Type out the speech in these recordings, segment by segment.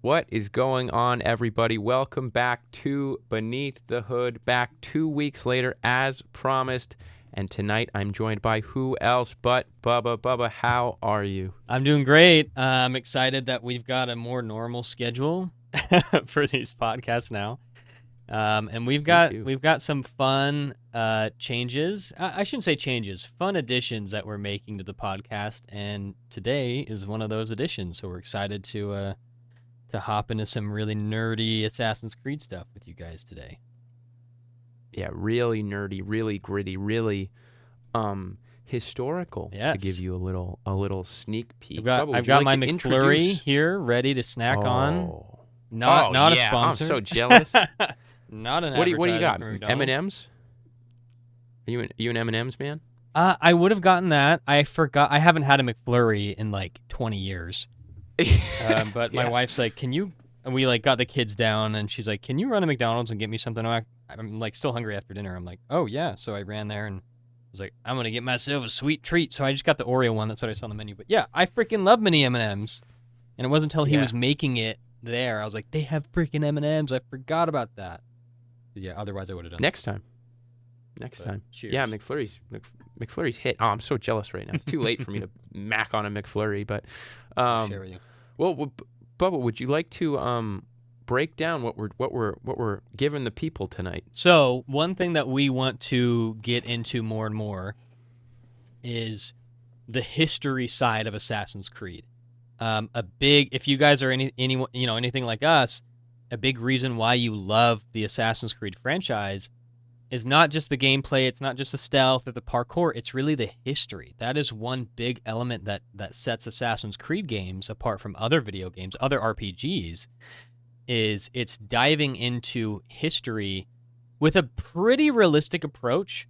What is going on, everybody? Welcome back to Beneath the Hood, back 2 weeks later as promised. And tonight I'm joined by who else but Bubba. Bubba, how are you? I'm doing great. I'm excited that we've got a more normal schedule for these podcasts now. And we've got some fun changes. I shouldn't say changes, fun additions that we're making to the podcast. And today is one of those additions. So we're excited to hop into some really nerdy Assassin's Creed stuff with you guys today. Yeah, really nerdy, really gritty, really historical. Yes. To give you a little sneak peek. I've got my McFlurry here ready to snack on. Not a sponsor. I'm so jealous. Not an What do you got? M&Ms? Are you an M&Ms man? I would have gotten that. I forgot. I haven't had a McFlurry in like 20 years. But my wife's like, "Can you?" And we got the kids down, and she's like, "Can you run to McDonald's and get me something?" I'm like still hungry after dinner. I'm like, "Oh yeah." So I ran there and was like, "I'm gonna get myself a sweet treat." So I just got the Oreo one. That's what I saw on the menu. But yeah, I freaking love mini M&Ms. And it wasn't until he was making it there, I was like, "They have freaking M&Ms." I forgot about that. Yeah, otherwise I would have done. Next time. Cheers. Yeah, McFlurry's hit. Oh, I'm so jealous right now. It's too late for me to mac on a McFlurry, but I'll share with you. Well, Bubba, would you like to break down what we're giving the people tonight? So one thing that we want to get into more and more is the history side of Assassin's Creed. If you guys are anything like us, a big reason why you love the Assassin's Creed franchise is not just the gameplay, it's not just the stealth or the parkour, it's really the history. That is one big element that sets Assassin's Creed games apart from other video games, other RPGs, is it's diving into history with a pretty realistic approach,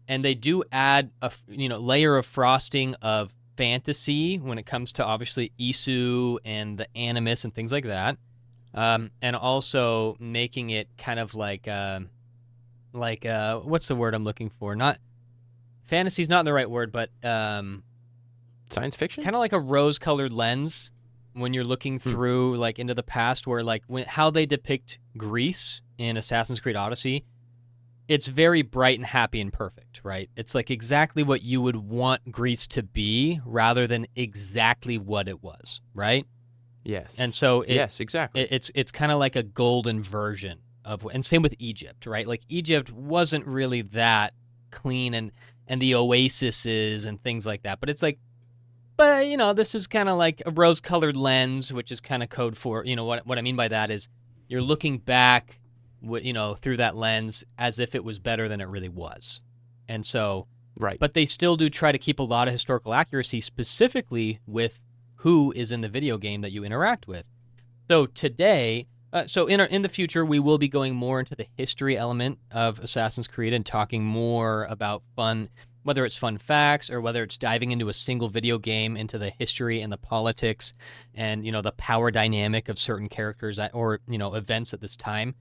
and they do add a layer of frosting of fantasy when it comes to obviously Isu and the Animus and things like that, and also making it kind of like what's the word I'm looking for? Not fantasy's not the right word, but science fiction? Kind of like a rose-colored lens when you're looking through into the past, where how they depict Greece in Assassin's Creed Odyssey, it's very bright and happy and perfect, right? It's like exactly what you would want Greece to be rather than exactly what it was, right? Yes. And so yes, exactly. It's kind of like a golden version and same with Egypt, right? Like Egypt wasn't really that clean and the oases and things like that, but it's like, this is kind of like a rose-colored lens, which is kind of code for, what I mean by that is you're looking back, through that lens as if it was better than it really was. And so, right. But they still do try to keep a lot of historical accuracy, specifically with who is in the video game that you interact with. So today, in the future, we will be going more into the history element of Assassin's Creed and talking more about fun, whether it's fun facts or whether it's diving into a single video game into the history and the politics and, the power dynamic of certain characters or events at this time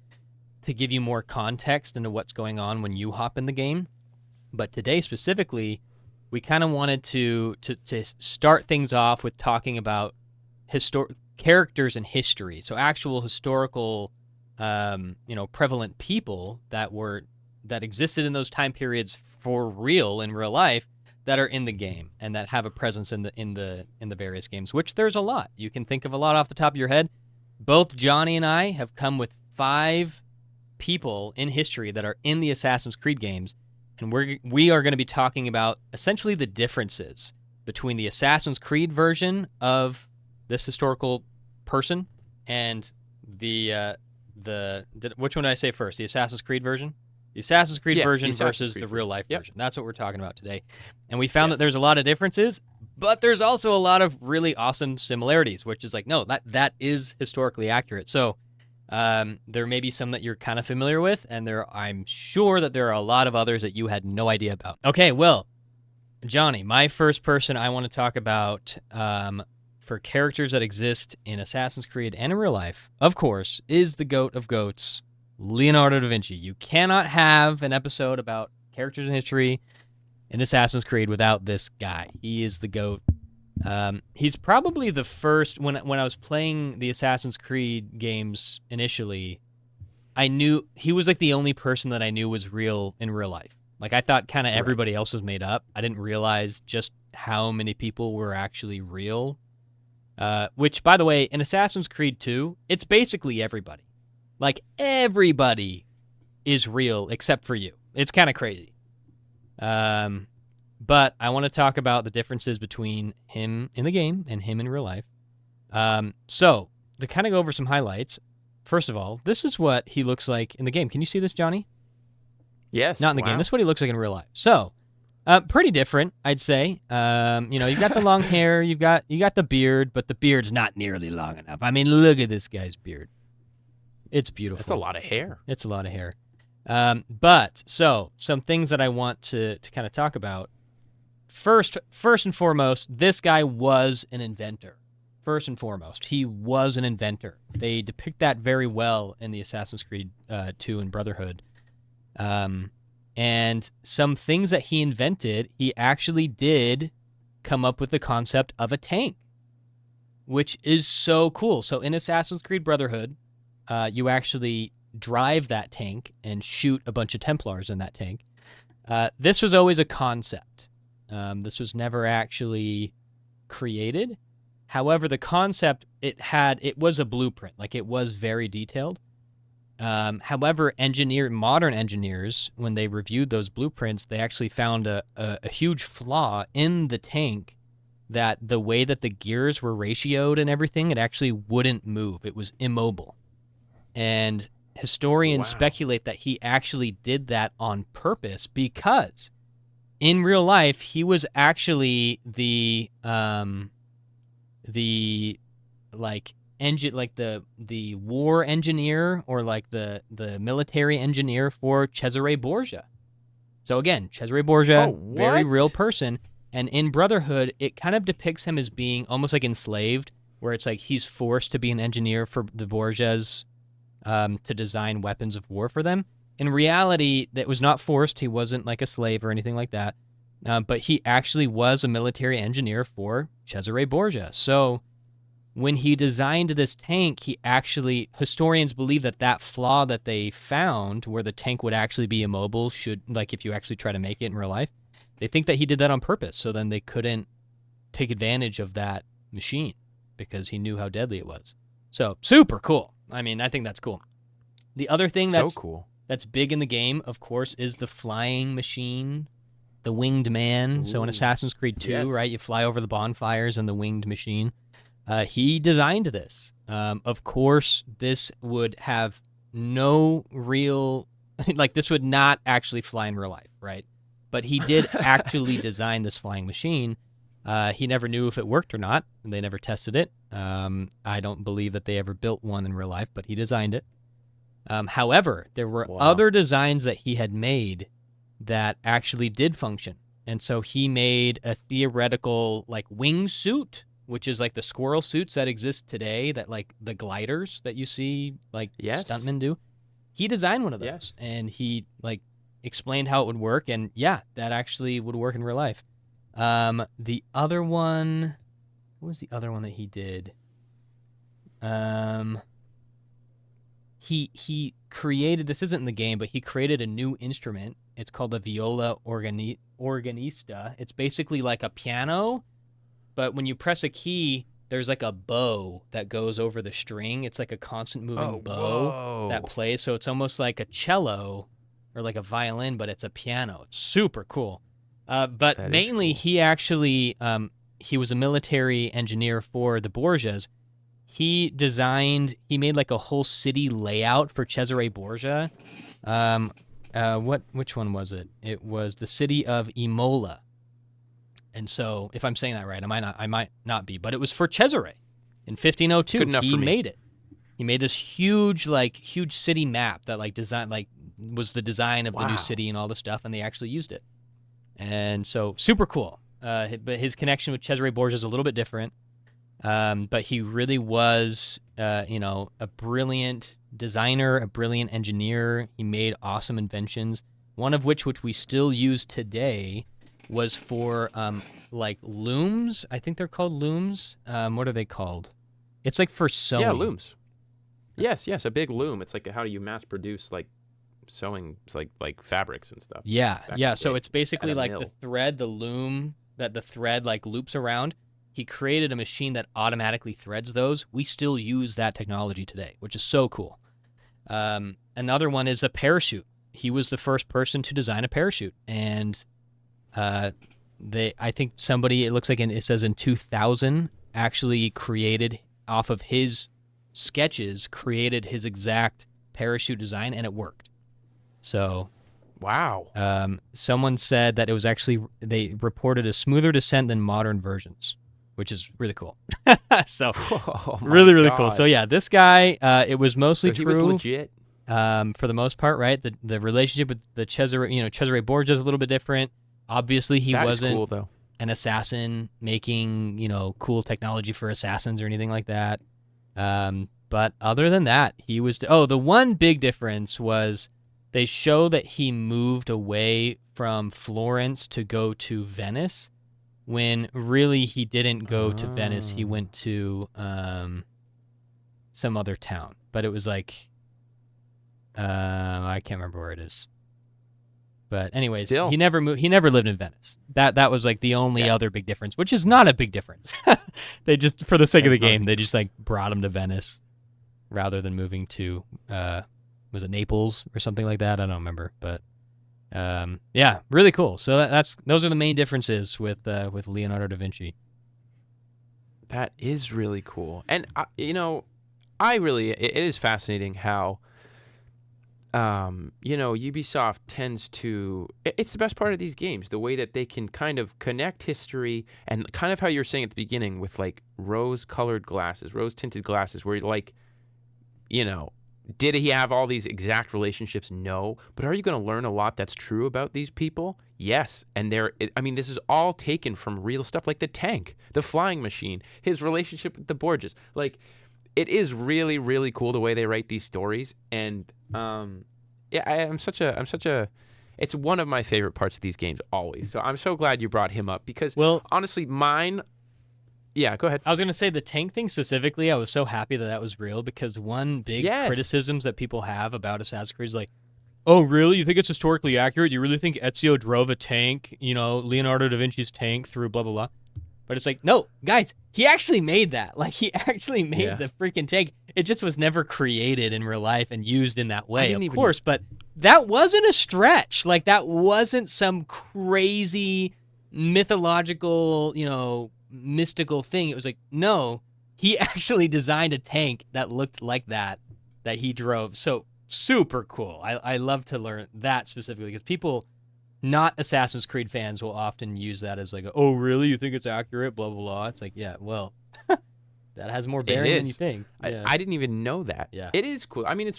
to give you more context into what's going on when you hop in the game. But today specifically, we kind of wanted to start things off with talking about characters in history, so actual historical, prevalent people that existed in those time periods for real in real life that are in the game and that have a presence in the various games. Which there's a lot. You can think of a lot off the top of your head. Both Johnny and I have come with 5 people in history that are in the Assassin's Creed games, and we are going to be talking about essentially the differences between the Assassin's Creed version of this historical person and which one did I say first? The Assassin's Creed version? The Assassin's Creed version versus the real life version. That's what we're talking about today. And we found that there's a lot of differences, but there's also a lot of really awesome similarities, which is no, that is historically accurate. So there may be some that you're kind of familiar with, and I'm sure that there are a lot of others that you had no idea about. Okay, well, Johnny, my first person I want to talk about for characters that exist in Assassin's Creed and in real life, of course, is the GOAT of GOATs, Leonardo da Vinci. You cannot have an episode about characters in history in Assassin's Creed without this guy. He is the GOAT. He's probably the first, when I was playing the Assassin's Creed games initially, I knew he was like the only person that I knew was real in real life. Like I thought kind of everybody else was made up. I didn't realize just how many people were actually real. Which, by the way, in Assassin's Creed 2, it's basically everybody. Like everybody is real except for you. It's kind of crazy. But I want to talk about the differences between him in the game and him in real life. So to kind of go over some highlights, first of all, this is what he looks like in the game. Can you see this, Johnny? Yes. Not in the game. This is what he looks like in real life. So, pretty different, I'd say. You've got the long hair, you got the beard, but the beard's not nearly long enough. I mean, look at this guy's beard. It's beautiful. That's a lot of hair. It's a lot of hair. But some things that I want to kind of talk about. First and foremost, this guy was an inventor. First and foremost, he was an inventor. They depict that very well in the Assassin's Creed 2 and Brotherhood. And some things that he invented, he actually did come up with the concept of a tank, which is so cool. So in Assassin's Creed Brotherhood, you actually drive that tank and shoot a bunch of Templars in that tank. This was always a concept. This was never actually created. However, the concept, it was a blueprint. Like, it was very detailed. However, modern engineers, when they reviewed those blueprints, they actually found a huge flaw in the tank, that the way that the gears were ratioed and everything, it actually wouldn't move. It was immobile. And historians speculate that he actually did that on purpose, because in real life, he was actually the war engineer, or like the military engineer for Cesare Borgia. So again, Cesare Borgia, very real person. And in Brotherhood, it kind of depicts him as being almost like enslaved, where it's like he's forced to be an engineer for the Borgias to design weapons of war for them. In reality, that was not forced. He wasn't like a slave or anything like that. But he actually was a military engineer for Cesare Borgia. So when he designed this tank, historians believe that flaw that they found, where the tank would actually be immobile, if you actually try to make it in real life, they think that he did that on purpose. So then they couldn't take advantage of that machine because he knew how deadly it was. So super cool. I mean, I think that's cool. The other thing that's big in the game, of course, is the flying machine, the winged man. Ooh. So in Assassin's Creed 2, right, you fly over the bonfires in the winged machine. He designed this. Of course, this would have no real, this would not actually fly in real life, right? But he did actually design this flying machine. He never knew if it worked or not, and they never tested it. I don't believe that they ever built one in real life, but he designed it. However, there were other designs that he had made that actually did function. And so he made a theoretical, wingsuit, which is like the squirrel suits that exist today, that the gliders that you see, stuntmen do. He designed one of those, and he, explained how it would work, and that actually would work in real life. The other one, what was the other one that he did? He created, this isn't in the game, but he created a new instrument. It's called a viola organista. It's basically like a piano, but when you press a key, there's like a bow that goes over the string. It's like a constant moving bow that plays. So it's almost like a cello or like a violin, but it's a piano. It's super cool. But that mainly cool. He actually, he was a military engineer for the Borgias. He made like a whole city layout for Cesare Borgia. Which one was it? It was the city of Imola. And so, if I'm saying that right, I might not be, but it was for Cesare in 1502. He made it. He made this huge city map that was the design of the new city and all the stuff, and they actually used it. And so, super cool. But his connection with Cesare Borgia is a little bit different. But he really was, a brilliant designer, a brilliant engineer. He made awesome inventions. One of which we still use today was for like looms. I think they're called looms. What are they called? It's like for sewing. Yeah, looms. Yes, a big loom. It's like how do you mass produce like sewing, like fabrics and stuff. Yeah, yeah. So it's At basically a like mill. the loom that the thread like loops around. He created a machine that automatically threads those. We still use that technology today, which is so cool. Another one is a parachute. He was the first person to design a parachute, and I think somebody, it looks like it says in 2000, actually created off of his sketches, created his exact parachute design, and it worked. So, Wow. someone said that it was actually, they reported a smoother descent than modern versions, which is really cool. So, Oh my really cool. God. So yeah, this guy, it was mostly So he true. was legit. For the most part, right? The relationship with the Cesare Borgia is a little bit different. Obviously, he That is wasn't cool though. an assassin making, cool technology for assassins or anything like that. But other than that, he was. The one big difference was they show that he moved away from Florence to go to Venice, when really he didn't go to Venice. He went to some other town, but it was like. I can't remember where it is. But anyways, Still. he never moved. He never lived in Venice. That was like the only other big difference, which is not a big difference. They just, for the sake of the game, they just like brought him to Venice rather than moving to was it Naples or something like that? I don't remember, but yeah, really cool. So those are the main differences with Leonardo da Vinci. That is really cool. And it is fascinating how Ubisoft tends to, it's the best part of these games, the way that they can kind of connect history and kind of how you're saying at the beginning with like rose-tinted glasses, where you're like, did he have all these exact relationships? No. But are you going to learn a lot that's true about these people? Yes. And this is all taken from real stuff, like the tank, the flying machine, his relationship with the Borgias. Like, it is really, really cool the way they write these stories. And it's one of my favorite parts of these games always. So I'm so glad you brought him up because, honestly, mine. Yeah, go ahead. I was going to say the tank thing specifically, I was so happy that was real, because one big criticisms that people have about Assassin's Creed is like, oh, really? You think it's historically accurate? You really think Ezio drove a tank, Leonardo da Vinci's tank through blah, blah, blah? But it's like, no, guys, he actually made that. Like, he actually made the freaking tank. It just was never created in real life and used in that way, of course. But that wasn't a stretch. Like, that wasn't some crazy mythological, mystical thing. It was like, no, he actually designed a tank that looked like that he drove. So super cool. I love to learn that specifically, because people not Assassin's Creed fans will often use that as like, oh, really? You think it's accurate? Blah, blah, blah. It's like, yeah, well, that has more bearing than you think. Yeah. I didn't even know that. Yeah. It is cool. I mean, it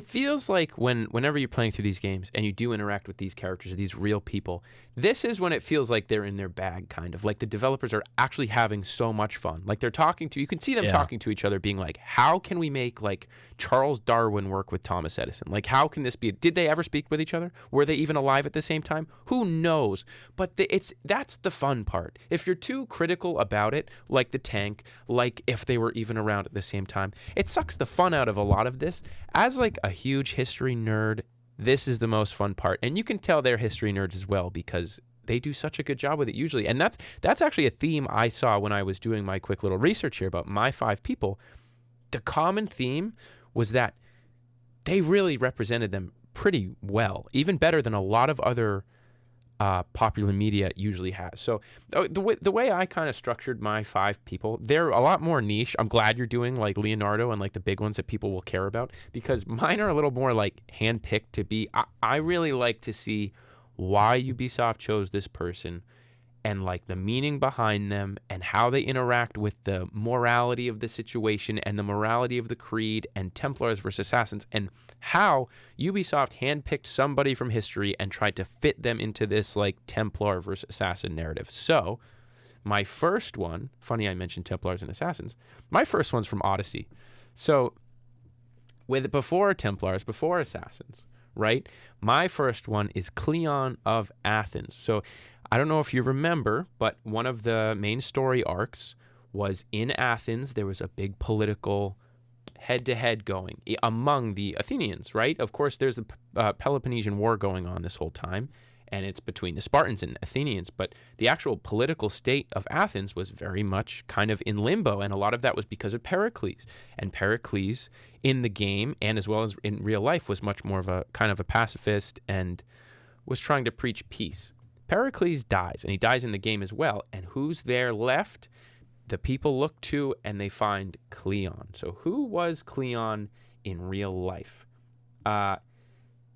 feels like whenever you're playing through these games and you do interact with these characters, these real people, this is when it feels like they're in their bag, kind of. Like the developers are actually having so much fun. Like they're talking to, you can see them talking to each other, being like, how can we make like Charles Darwin work with Thomas Edison? Like, how can this be? Did they ever speak with each other? Were they even alive at the same time? Who knows? But that's the fun part. If you're too critical about it, like the tank, like if they were even around at the same time, it sucks the fun out of a lot of this. As like a huge history nerd, this is the most fun part. And you can tell they're history nerds as well, because they do such a good job with it usually. And that's actually a theme I saw when I was doing my quick little research here about my 5 people. The common theme was that they really represented them pretty well, even better than a lot of other popular media usually has. So the way I kind of structured my 5 people, they're a lot more niche. I'm glad you're doing like Leonardo and like the big ones that people will care about, because mine are a little more like handpicked to be. I really like to see why Ubisoft chose this person and like the meaning behind them and how they interact with the morality of the situation and the morality of the creed and Templars versus Assassins, and how Ubisoft handpicked somebody from history and tried to fit them into this like Templar versus Assassin narrative. So my first one, funny I mentioned Templars and Assassins, my first one's from Odyssey. So before Templars, before Assassins, right? My first one is Cleon of Athens. So I don't know if you remember, but one of the main story arcs was in Athens. There was a big political head-to-head going among the Athenians, right? Of course, there's the Peloponnesian War going on this whole time, and it's between the Spartans and Athenians, but the actual political state of Athens was very much kind of in limbo, and a lot of that was because of Pericles. And Pericles, in the game, and as well as in real life, was much more of a kind of a pacifist and was trying to preach peace. Pericles dies, and he dies in the game as well, and who's there left? The people look to, and they find Cleon. So who was Cleon in real life?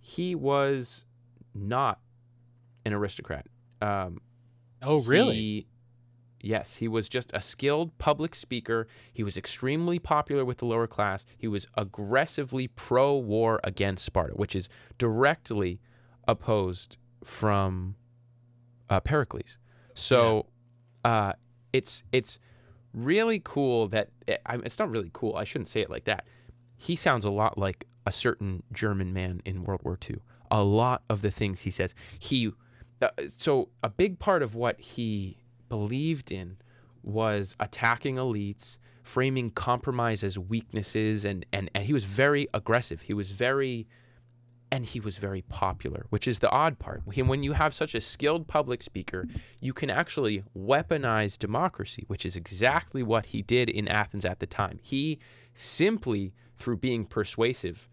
He was not an aristocrat. Oh, really? Yes, he was just a skilled public speaker. He was extremely popular with the lower class. He was aggressively pro-war against Sparta, which is directly opposed from Pericles. So it's really cool that it's not really cool. I shouldn't say it like that. He sounds a lot like a certain German man in World War II. A lot of the things he says. So a big part of what he believed in was attacking elites, framing compromise as weaknesses, and he was very aggressive. He was very popular, which is the odd part. When you have such a skilled public speaker, you can actually weaponize democracy, which is exactly what he did in Athens at the time. He simply, through being persuasive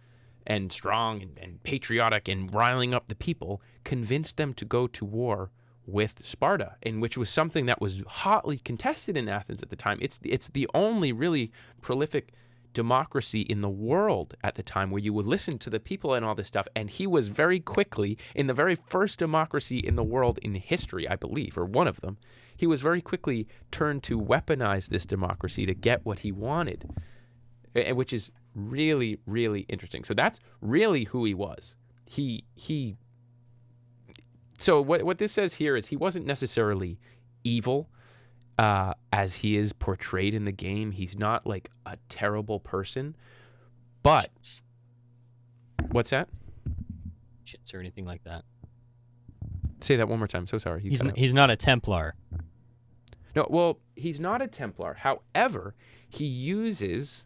and strong and patriotic and riling up the people, convinced them to go to war with Sparta, and which was something that was hotly contested in Athens at the time. It's the only really prolific democracy in the world at the time where you would listen to the people and all this stuff. And he was very quickly, in the very first democracy in the world in history, I believe, or one of them, he was very quickly turned to weaponize this democracy to get what he wanted, which is really, really interesting. So that's really who he was. So what this says here is he wasn't necessarily evil, as he is portrayed in the game. He's not like a terrible person, but what's that? Shits or anything like that. Say that one more time. So sorry. He's not a Templar. No, well, he's not a Templar. However, he uses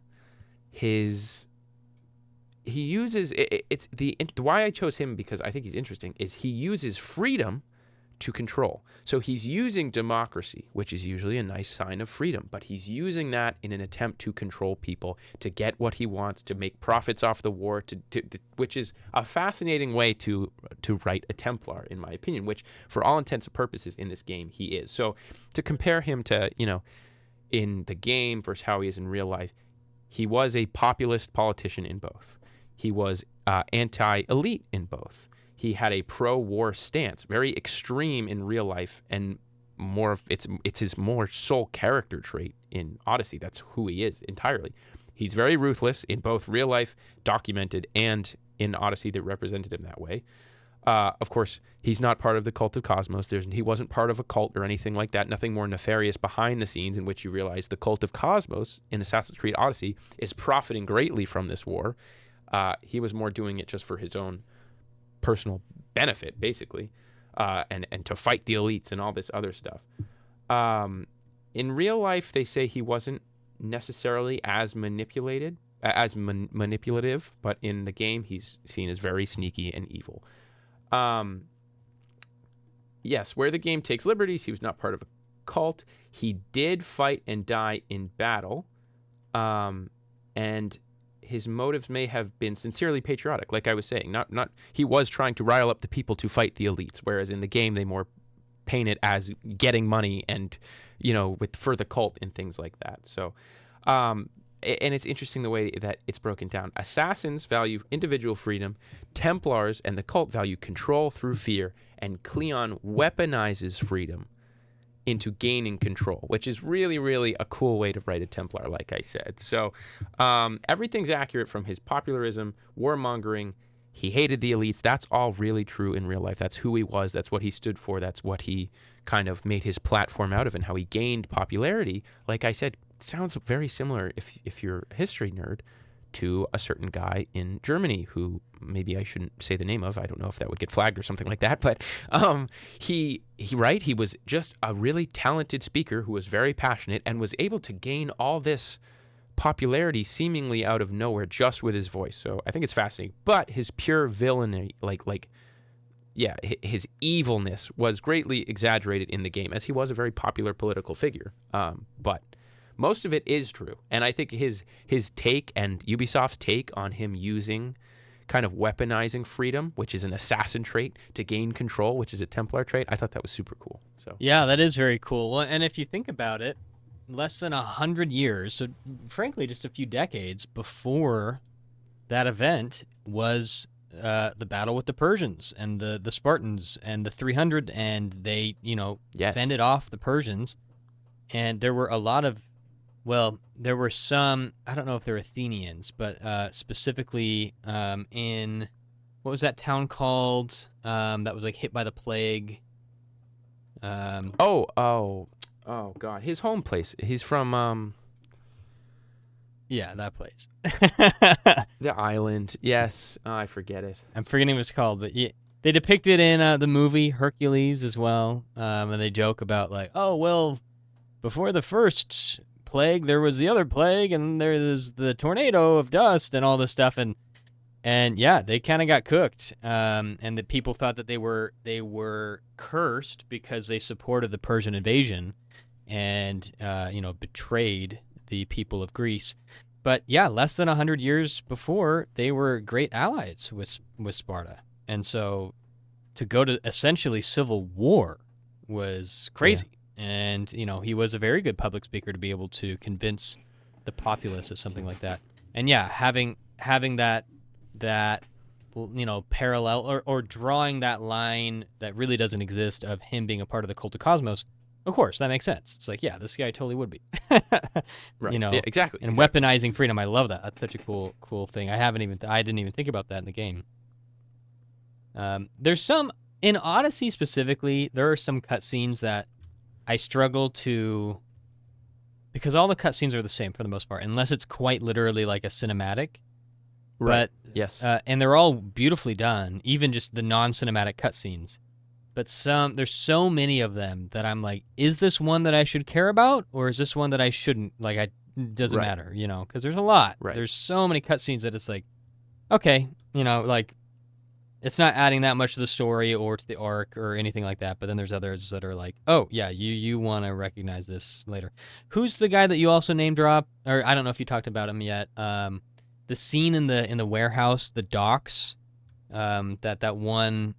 why I chose him, because I think he's interesting, is he uses freedom to control. So he's using democracy, which is usually a nice sign of freedom, but he's using that in an attempt to control people, to get what he wants, to make profits off the war, which is a fascinating way to write a Templar, in my opinion, which for all intents and purposes in this game he is. So to compare him to, in the game versus how he is in real life, he was a populist politician in both. He was anti-elite in both. He had a pro-war stance, very extreme in real life, and more of it's his more sole character trait in Odyssey. That's who he is entirely. He's very ruthless in both real life, documented, and in Odyssey that represented him that way. Of course, he's not part of the cult of Cosmos. He wasn't part of a cult or anything like that. Nothing more nefarious behind the scenes, in which you realize the cult of Cosmos in Assassin's Creed Odyssey is profiting greatly from this war. He was more doing it just for his own personal benefit, basically, and to fight the elites and all this other stuff. In real life, they say he wasn't necessarily as manipulative, but in the game, he's seen as very sneaky and evil. Yes, where the game takes liberties, he was not part of a cult. He did fight and die in battle, and his motives may have been sincerely patriotic, like I was saying. Not he was trying to rile up the people to fight the elites, whereas in the game they more paint it as getting money and, for the cult and things like that. So, and it's interesting the way that it's broken down. Assassins value individual freedom, Templars and the cult value control through fear, and Cleon weaponizes freedom into gaining control, which is really, really a cool way to write a Templar, like I said. So everything's accurate, from his popularism, warmongering. He hated the elites. That's all really true in real life. That's who he was. That's what he stood for. That's what he kind of made his platform out of, and how he gained popularity. Like I said, it sounds very similar, if you're a history nerd, to a certain guy in Germany who maybe I shouldn't say the name of. I don't know if that would get flagged or something like that. But he was just a really talented speaker who was very passionate and was able to gain all this popularity seemingly out of nowhere just with his voice. So I think it's fascinating. But his pure villainy, his evilness was greatly exaggerated in the game, as he was a very popular political figure. But most of it is true. And I think his take and Ubisoft's take on him using kind of weaponizing freedom, which is an assassin trait, to gain control, which is a Templar trait, I thought that was super cool. So yeah, that is very cool. Well, and if you think about it, less than 100 years, so frankly just a few decades before that event was the battle with the Persians and the Spartans and the 300, and they, fended off the Persians. And there were a lot of, there were some, I don't know if they're Athenians, but specifically in, what was that town called that was like hit by the plague? Oh God, his home place. He's from yeah, that place. the island. Yes, I forget it. I'm forgetting what it's called, but yeah, they depict it in the movie Hercules as well, and they joke about like, oh well, before the first plague there was the other plague, and there's the tornado of dust and all this stuff, and yeah, they kind of got cooked, and the people thought that they were cursed because they supported the Persian invasion, and betrayed the people of Greece. But yeah, less than 100 years before, they were great allies with Sparta, and so to go to essentially civil war was crazy. Yeah. And he was a very good public speaker to be able to convince the populace of something like that. And yeah, having that parallel or drawing that line that really doesn't exist of him being a part of the cult of Cosmos, of course, that makes sense. It's like, yeah, this guy totally would be. Right. Yeah, exactly. And weaponizing freedom, I love that. That's such a cool thing. I didn't even think about that in the game. There's some, in Odyssey specifically, there are some cutscenes that I struggle to, because all the cutscenes are the same for the most part, unless it's quite literally like a cinematic. Right. But, yes. And they're all beautifully done, even just the non-cinematic cutscenes. But there's so many of them that I'm like, is this one that I should care about, or is this one that I shouldn't? Like, doesn't matter, because there's a lot. Right. There's so many cutscenes that it's like, okay, like, it's not adding that much to the story or to the arc or anything like that. But then there's others that are like, oh yeah, you want to recognize this later. Who's the guy that you also name drop? Or I don't know if you talked about him yet. The scene in the warehouse, the docks, that one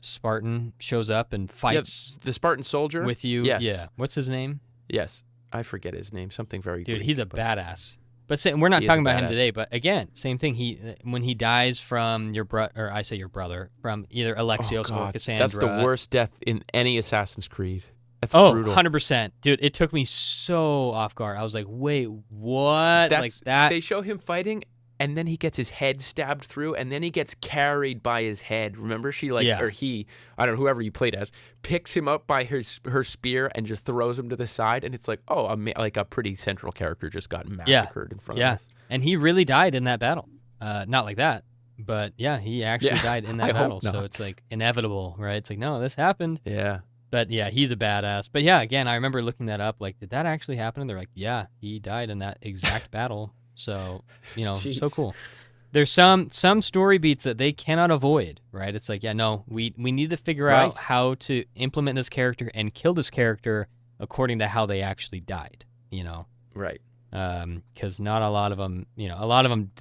Spartan shows up and fights. The Spartan soldier with you. Yes. Yeah. What's his name? Yes, I forget his name. Something very. Dude, Greek, he's a badass. But we're not talking about him today. But again, same thing. When he dies from your brother, or I say your brother, from either Alexios or Cassandra. That's the worst death in any Assassin's Creed. That's brutal. 100%. Dude, it took me so off guard. I was like, wait, what? Like that. They show him fighting, and then he gets his head stabbed through, and then he gets carried by his head. Remember, or he, I don't know, whoever you played as, picks him up by her spear and just throws him to the side, and it's like, oh, like a pretty central character just got massacred in front of us. And he really died in that battle. Not like that, but yeah, he actually died in that battle. So it's like inevitable, right? It's like, no, this happened. Yeah. But yeah, he's a badass. But yeah, again, I remember looking that up. Like, did that actually happen? And they're like, yeah, he died in that exact battle. So, so cool. There's some story beats that they cannot avoid, right? It's like, yeah, no, we need to figure out how to implement this character and kill this character according to how they actually died, Right. Because not a lot of them, a lot of them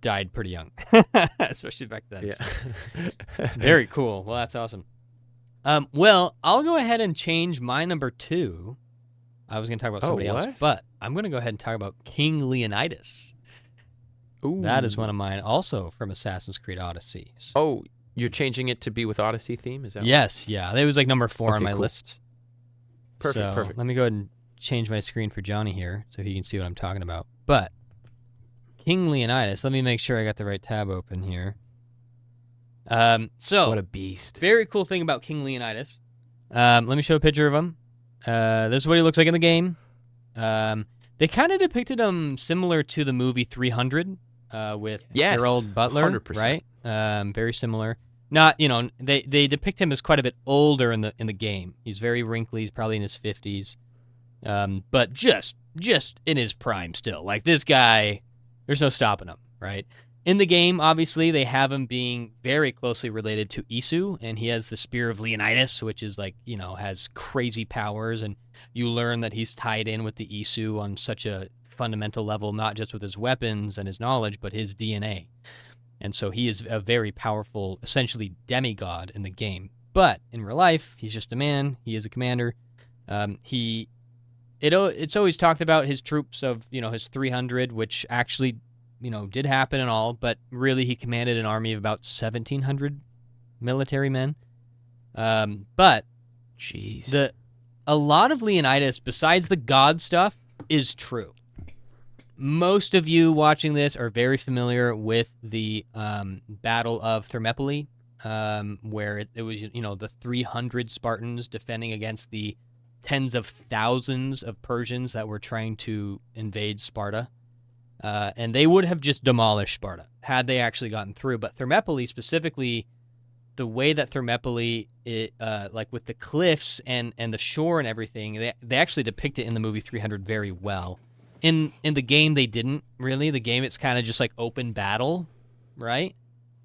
died pretty young, especially back then. Yeah. So. Very cool. Well, that's awesome. Well, I'll go ahead and change my number 2. I was going to talk about somebody else, but I'm going to go ahead and talk about King Leonidas. Ooh. That is one of mine, also from Assassin's Creed Odyssey. Oh, you're changing it to be with Odyssey theme? Is that Yes, yeah. It was like number 4 on my list. Perfect. Let me go ahead and change my screen for Johnny here so he can see what I'm talking about. But King Leonidas, let me make sure I got the right tab open here. So what a beast. Very cool thing about King Leonidas. Let me show a picture of him. This is what he looks like in the game. They kind of depicted him similar to the movie 300, with Yes, Gerald Butler, 100%. right? Very similar. Not, they depict him as quite a bit older in the game. He's very wrinkly. He's probably in his 50s, but just in his prime still. Like this guy, there's no stopping him, right? In the game, obviously, they have him being very closely related to Isu, and he has the Spear of Leonidas, which is like, has crazy powers, and you learn that he's tied in with the Isu on such a fundamental level, not just with his weapons and his knowledge, but his DNA. And so he is a very powerful, essentially demigod in the game. But in real life, he's just a man. He is a commander. It's always talked about his troops of, his 300, which actually did happen and all, but really he commanded an army of about 1,700 military men. But Jeez. A lot of Leonidas, besides the god stuff, is true. Most of you watching this are very familiar with the Battle of Thermopylae, where it was, the 300 Spartans defending against the tens of thousands of Persians that were trying to invade Sparta. And they would have just demolished Sparta had they actually gotten through. But Thermopylae specifically, the way that Thermopylae, like with the cliffs and the shore and everything, they actually depict it in the movie 300 very well. In the game, they didn't really. The game, it's kind of just like open battle, right?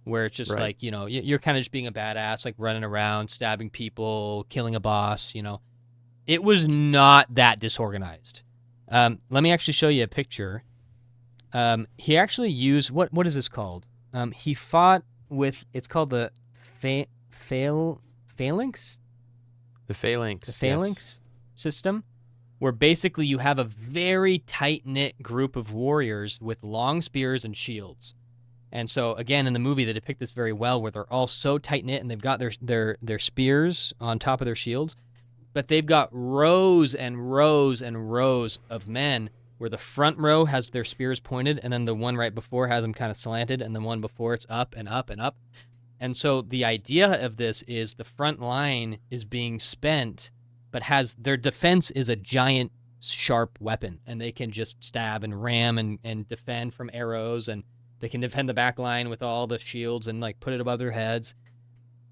Where it's just like, you're kind of just being a badass, like running around, stabbing people, killing a boss, It was not that disorganized. Let me actually show you a picture. He actually used, what is this called? He fought with, it's called the phalanx? The phalanx. The phalanx system, where basically you have a very tight-knit group of warriors with long spears and shields. And so, again, in the movie, they depict this very well, where they're all so tight-knit, and they've got their spears on top of their shields, but they've got rows and rows and rows of men, where the front row has their spears pointed, and then the one right before has them kind of slanted, and the one before it's up and up and up. And so the idea of this is the front line is being spent, but has their defense is a giant sharp weapon, and they can just stab and ram and defend from arrows, and they can defend the back line with all the shields and like put it above their heads.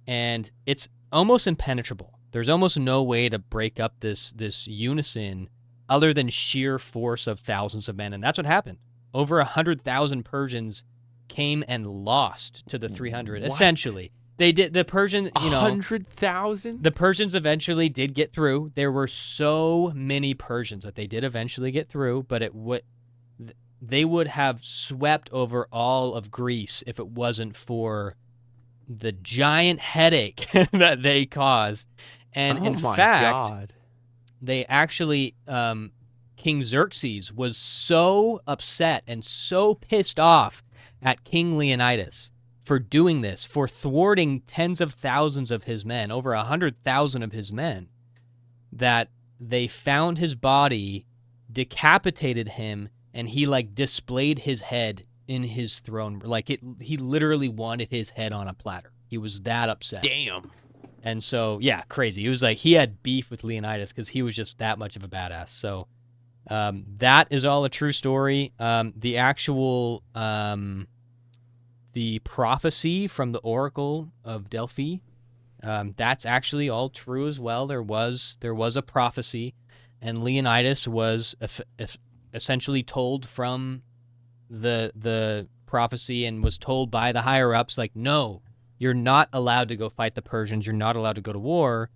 And it's almost impenetrable. There's almost no way to break up this unison other than sheer force of thousands of men. And that's what happened. Over 100,000 Persians came and lost to the 300, What? essentially. They did. The Persian, 100,000? the Persians eventually did get through. There were so many Persians that they did eventually get through, but they would have swept over all of Greece if it wasn't for the giant headache that they caused. And in fact, God. they actually, King Xerxes was so upset and so pissed off at King Leonidas for doing this, for thwarting tens of thousands of his men, over 100,000 of his men, that they found his body, decapitated him, and he like displayed his head in his throne. Like he literally wanted his head on a platter. He was that upset. Damn. And so, yeah, crazy. He was like, he had beef with Leonidas because he was just that much of a badass. So that is all a true story. The actual, the prophecy from the Oracle of Delphi, that's actually all true as well. There was a prophecy, and Leonidas was essentially told from the prophecy and was told by the higher-ups, like, no, you're not allowed to go fight the Persians. You're not allowed to go to war.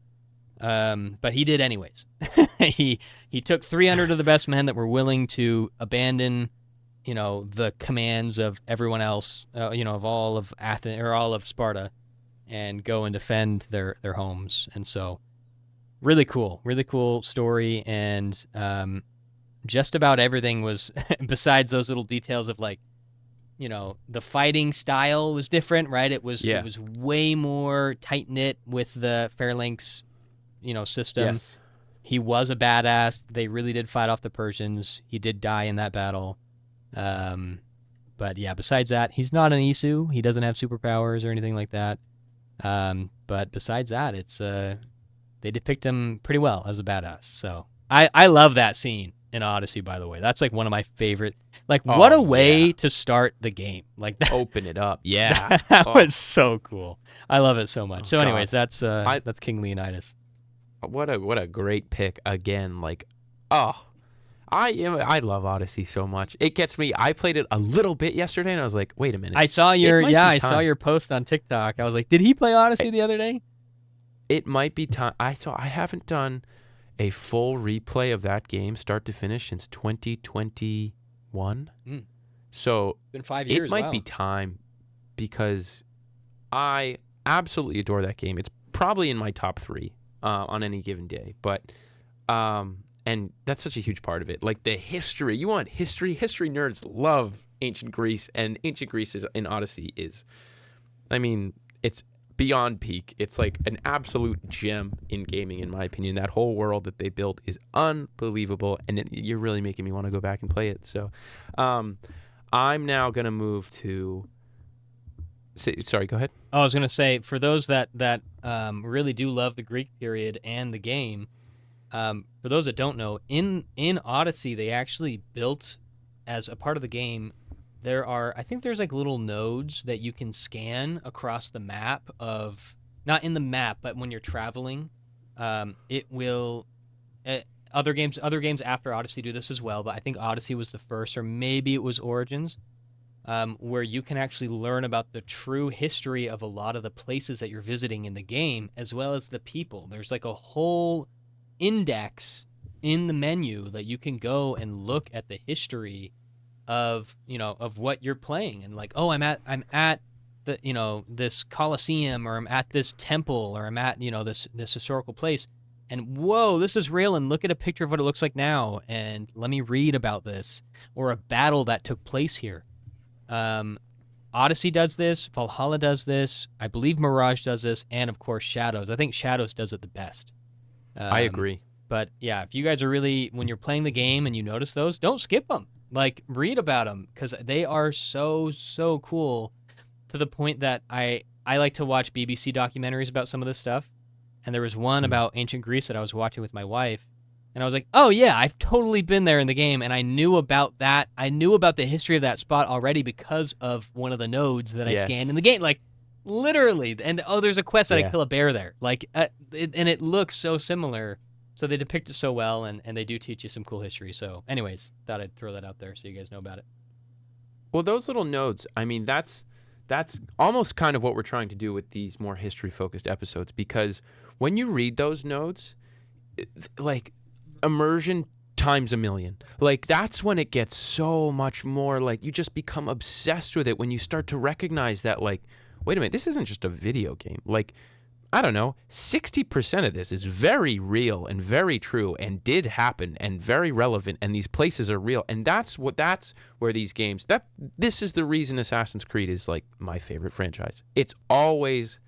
But he did anyways. He took 300 of the best men that were willing to abandon, the commands of everyone else, of all of Athens or all of Sparta, and go and defend their homes. And so, really cool story. And just about everything was, besides those little details of like, the fighting style was different, right? It was way more tight knit with the phalanx, system. Yes. He was a badass. They really did fight off the Persians. He did die in that battle. But yeah, besides that, he's not an Isu. He doesn't have superpowers or anything like that. But besides that, it's they depict him pretty well as a badass. So I love that scene. in Odyssey, by the way. That's like one of my favorite. Like, what a way to start the game. Like that. Open it up. Yeah. That was so cool. I love it so much. Oh, So anyways, God. that's King Leonidas. What a great pick again. Like, oh, I love Odyssey so much. It gets me. I played it a little bit yesterday, and I was like, wait a minute. I saw I saw your post on TikTok. I was like, did he play Odyssey the other day? It might be time. I haven't done a full replay of that game, start to finish, since 2021. So it's been 5 years. It might be time, because I absolutely adore that game. It's probably in my top 3 on any given day. But and that's such a huge part of it. Like the history. You want history? History nerds love ancient Greece, and ancient Greece in Odyssey is, I mean, it's beyond peak. It's like an absolute gem in gaming, in my opinion. That whole world that they built is unbelievable, and you're really making me want to go back and play it. So I'm now going to move to... Sorry, go ahead. Oh, I was going to say, for those that really do love the Greek period and the game, for those that don't know, in Odyssey, they actually built, as a part of the game, I think there's like little nodes that you can scan across the map of, not in the map, but when you're traveling, it will, other games after Odyssey do this as well, but I think Odyssey was the first, or maybe it was Origins, where you can actually learn about the true history of a lot of the places that you're visiting in the game, as well as the people. There's like a whole index in the menu that you can go and look at the history of what you're playing, and like, oh, I'm at the this Colosseum, or I'm at this temple, or I'm at this historical place, and whoa, this is real, and look at a picture of what it looks like now, and let me read about this, or a battle that took place here. Odyssey does this, Valhalla does this, I believe Mirage does this, and of course Shadows. I think Shadows does it the best. I agree. But yeah, if you guys are really, when you're playing the game and you notice those, don't skip them. Like, read about them, because they are so cool, to the point that I like to watch BBC documentaries about some of this stuff. And there was one about ancient Greece that I was watching with my wife, and I was like, oh yeah, I've totally been there in the game, and I knew about that. I knew about the history of that spot already because of one of the nodes that I scanned in the game. Like, literally. And there's a quest that I kill a bear there. Like, and it looks so similar. So they depict it so well, and they do teach you some cool history. So anyways, thought I'd throw that out there so you guys know about it. Well, those little nodes, I mean, that's almost kind of what we're trying to do with these more history-focused episodes, because when you read those nodes, like, immersion times a million. Like, that's when it gets so much more, like, you just become obsessed with it when you start to recognize that, like, wait a minute, this isn't just a video game. Like, I don't know, 60% of this is very real and very true and did happen and very relevant, and these places are real. And that's where these games, this is the reason Assassin's Creed is like my favorite franchise. It's always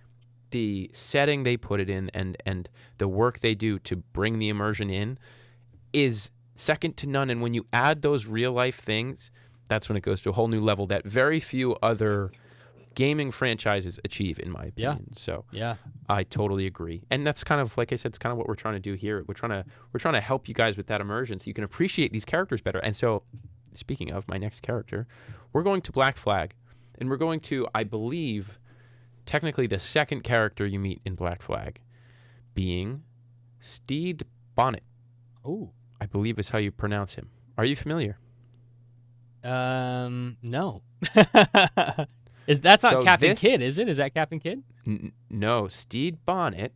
the setting they put it in, and the work they do to bring the immersion in is second to none. And when you add those real life things, that's when it goes to a whole new level that very few other gaming franchises achieve, in my opinion. So I totally agree, and that's kind of, like I said, it's kind of what we're trying to do here. We're trying to help you guys with that immersion, so you can appreciate these characters better. And so, speaking of my next character, we're going to Black Flag, and we're going to, I believe, technically the second character you meet in Black Flag, being Steed Bonnet. Oh, I believe is how you pronounce him. Are you familiar? No. That's not Captain Kidd, is it? Is that Captain Kidd? No, Steed Bonnet,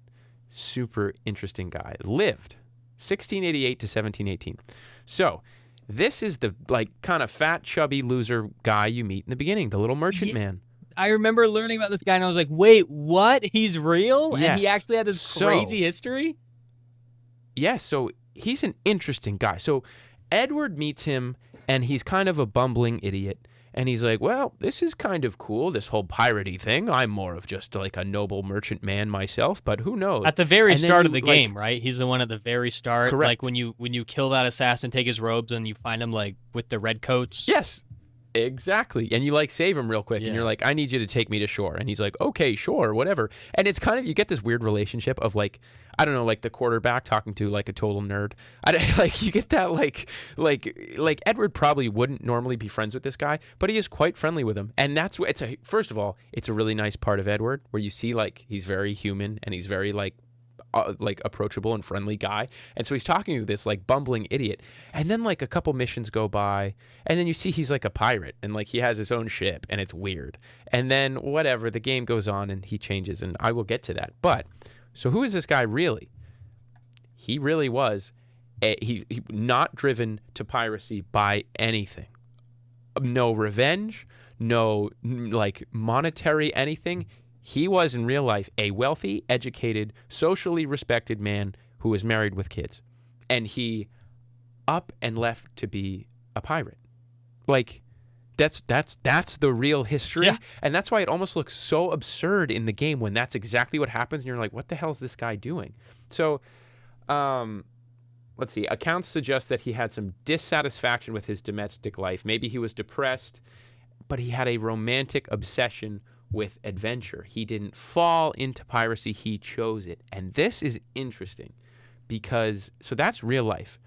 super interesting guy, lived 1688 to 1718. So this is the, like, kind of fat, chubby loser guy you meet in the beginning, the little merchant man. I remember learning about this guy, and I was like, wait, what? He's real? Yes. And he actually had this crazy history? Yes, so he's an interesting guy. So Edward meets him, and he's kind of a bumbling idiot. And he's like, well, this is kind of cool, this whole piratey thing. I'm more of just like a noble merchant man myself, but who knows? At the very start of the game, right? He's the one at the very start. Correct. Like when you kill that assassin, take his robes, and you find him like with the red coats. Yes. Exactly. And you like save him real quick and you're like, I need you to take me to shore. And he's like, okay, sure, whatever. And it's kind of, you get this weird relationship of like, I don't know, like the quarterback talking to like a total nerd. Like you get that like Edward probably wouldn't normally be friends with this guy, but he is quite friendly with him. And that's what first of all, it's a really nice part of Edward where you see like he's very human and he's very like approachable and friendly guy. And so he's talking to this like bumbling idiot. And then like a couple missions go by and then you see he's like a pirate and like he has his own ship and it's weird. And then whatever, the game goes on and he changes and I will get to that. But so who is this guy really? He really was he not driven to piracy by anything. No revenge, no like monetary anything. He was, in real life, a wealthy, educated, socially respected man who was married with kids. And he up and left to be a pirate. Like, that's the real history. Yeah. And that's why it almost looks so absurd in the game when that's exactly what happens. And you're like, what the hell is this guy doing? So, let's see. Accounts suggest that he had some dissatisfaction with his domestic life. Maybe he was depressed, but he had a romantic obsession with adventure. He didn't fall into piracy, he chose it. And this is interesting because so that's real life.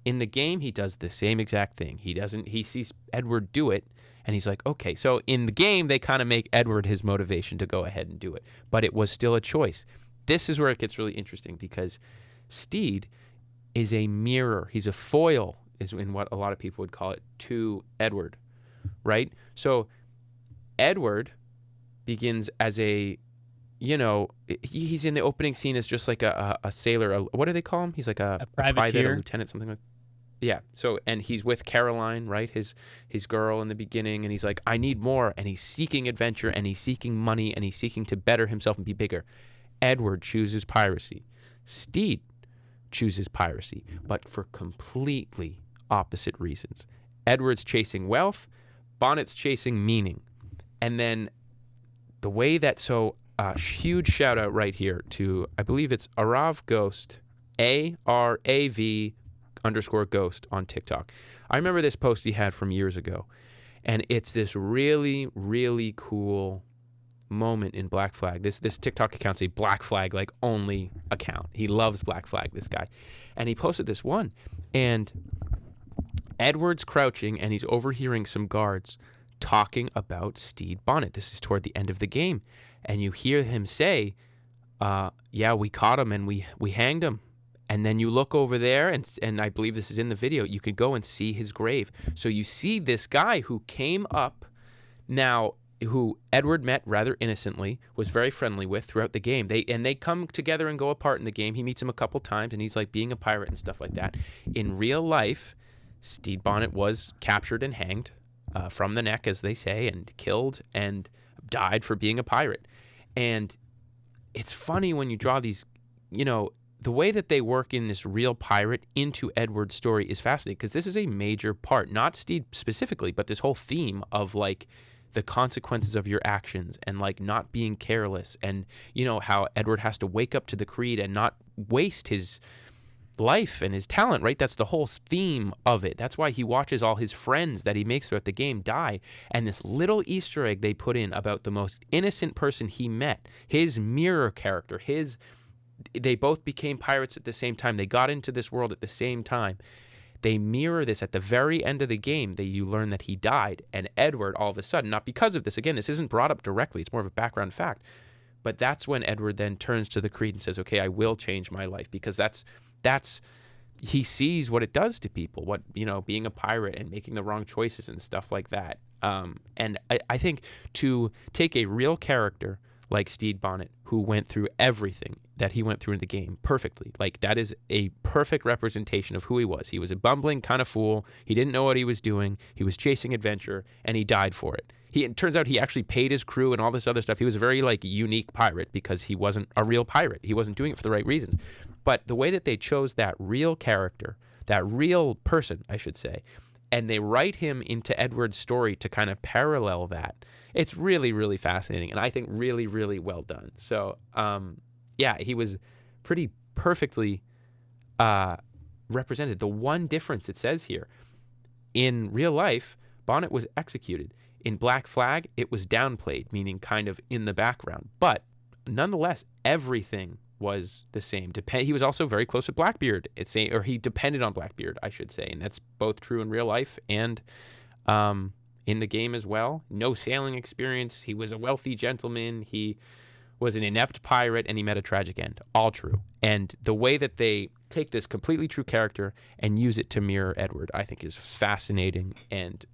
In the game he does the same exact thing. He sees Edward do it and he's like, "Okay." So in the game they kind of make Edward his motivation to go ahead and do it, but it was still a choice. This is where it gets really interesting because Steed is a mirror. He's a foil is in what a lot of people would call it to Edward, right? So Edward begins as a, he's in the opening scene as just like a sailor. What do they call him? He's like a private, a lieutenant, something like. Yeah. So and he's with Caroline, right? His girl in the beginning, and he's like, I need more, and he's seeking adventure, and he's seeking money, and he's seeking to better himself and be bigger. Edward chooses piracy. Steed chooses piracy, but for completely opposite reasons. Edward's chasing wealth, Bonnet's chasing meaning, and then. The way that, huge shout out right here to, I believe it's Arav Ghost, ARAV_Ghost on TikTok. I remember this post he had from years ago, and it's this really, really cool moment in Black Flag. This TikTok account's a Black Flag like only account. He loves Black Flag, this guy. And he posted this one, and Edward's crouching, and he's overhearing some guards talking about Steed Bonnet. This is toward the end of the game. And you hear him say, yeah, we caught him and we hanged him. And then you look over there, and I believe this is in the video, you could go and see his grave. So you see this guy who came up now, who Edward met rather innocently, was very friendly with throughout the game. They come together and go apart in the game. He meets him a couple times, and he's like being a pirate and stuff like that. In real life, Steed Bonnet was captured and hanged from the neck, as they say, and killed and died for being a pirate. And it's funny when you draw these, the way that they work in this real pirate into Edward's story is fascinating because this is a major part, not Steed specifically, but this whole theme of like the consequences of your actions and like not being careless and, how Edward has to wake up to the creed and not waste his life and his talent, right? That's the whole theme of it. That's why he watches all his friends that he makes throughout the game die. And this little Easter egg they put in about the most innocent person he met, his mirror character, they both became pirates at the same time. They got into this world at the same time. They mirror this at the very end of the game. You learn that he died. And Edward, all of a sudden, not because of this, again, this isn't brought up directly. It's more of a background fact. But that's when Edward then turns to the creed and says, okay, I will change my life because that's he sees what it does to people, what, being a pirate and making the wrong choices and stuff like that. And I think to take a real character like Steed Bonnet, who went through everything that he went through in the game perfectly, like that is a perfect representation of who he was. He was a bumbling kind of fool. He didn't know what he was doing. He was chasing adventure and he died for it. It turns out he actually paid his crew and all this other stuff. He was a very unique pirate because he wasn't a real pirate. He wasn't doing it for the right reasons. But the way that they chose that real character, that real person, I should say, and they write him into Edward's story to kind of parallel that, it's really, really fascinating. And I think really, really well done. So, he was pretty perfectly represented. The one difference it says here, in real life, Bonnet was executed. In Black Flag, it was downplayed, meaning kind of in the background. But nonetheless, everything was the same. He was also very close to Blackbeard. Or he depended on Blackbeard, I should say, and that's both true in real life and in the game as well. No sailing experience. He was a wealthy gentleman. He was an inept pirate, and he met a tragic end. All true. And the way that they take this completely true character and use it to mirror Edward, I think, is fascinating. And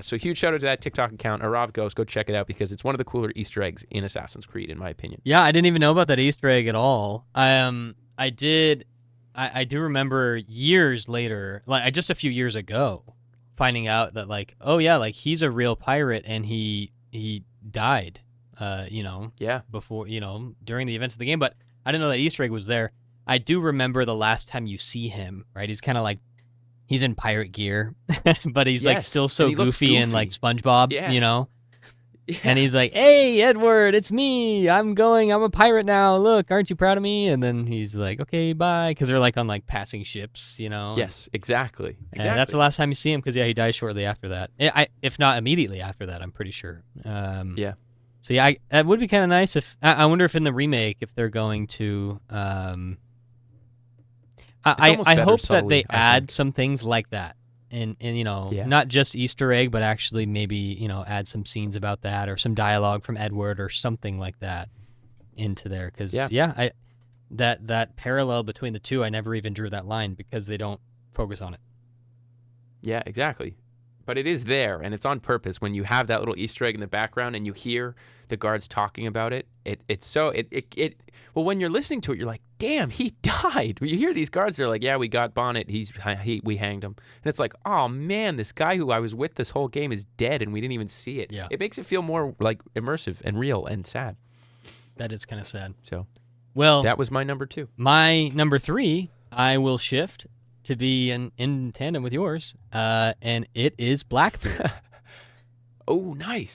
so huge shout out to that TikTok account, Arav Ghost. Go check it out because it's one of the cooler Easter eggs in Assassin's Creed, in my opinion. Yeah, I didn't even know about that Easter egg at all. I do remember years later, like just a few years ago, finding out that like, oh yeah, like he's a real pirate and he died, before, during the events of the game. But I didn't know that Easter egg was there. I do remember the last time you see him, right? He's kind of like, he's in pirate gear, but he's like still so goofy and like SpongeBob, Yeah. And he's like, "Hey, Edward, it's me. I'm a pirate now. Look, aren't you proud of me?" And then he's like, "Okay, bye," because they're like on like passing ships, Yes, exactly. And that's the last time you see him because he dies shortly after that. If not immediately after that, I'm pretty sure. So yeah, that would be kind of nice if I wonder if in the remake if they're going to. I hope that they add some things like that. And not just Easter egg, but actually maybe, add some scenes about that or some dialogue from Edward or something like that into there. Because, that parallel between the two, I never even drew that line because they don't focus on it. Yeah, exactly. But it is there, and it's on purpose. When you have that little Easter egg in the background and you hear the guards talking about it, well, when you're listening to it, you're like, damn, he died. When you hear these guards, they're like, yeah, we got Bonnet. We hanged him. And it's like, oh, man, this guy who I was with this whole game is dead, and we didn't even see it. Yeah. It makes it feel more like immersive and real and sad. That is kind of sad. So, well, that was my number 2. My number 3, I will shift to be in tandem with yours, and it is Blackbeard. Oh, nice.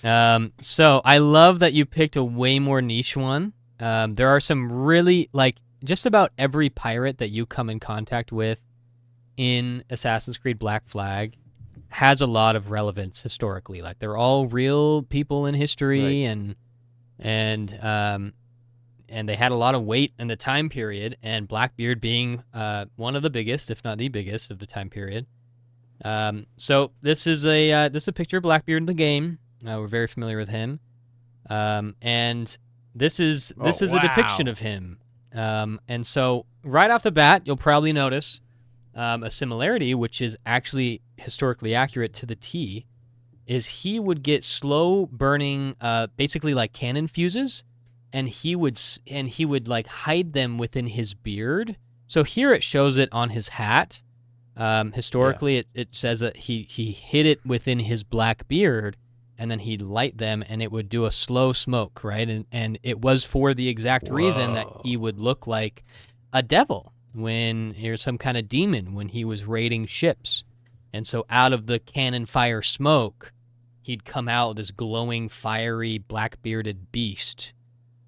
So I love that you picked a way more niche one. There are some really, like, just about every pirate that you come in contact with in Assassin's Creed Black Flag has a lot of relevance historically. Like, they're all real people in history, right. And they had a lot of weight in the time period, and Blackbeard being one of the biggest, if not the biggest, of the time period. So this is a picture of Blackbeard in the game. We're very familiar with him, and this is a depiction of him. And so right off the bat, you'll probably notice a similarity, which is actually historically accurate to the T. Is he would get slow burning, basically like cannon fuses. And he would like hide them within his beard. So here it shows it on his hat. Historically, it says that he hid it within his black beard, and then he'd light them, and it would do a slow smoke, right? And it was for the exact reason that he would look like a devil or some kind of demon when he was raiding ships. And so out of the cannon fire smoke, he'd come out this glowing, fiery, black-bearded beast.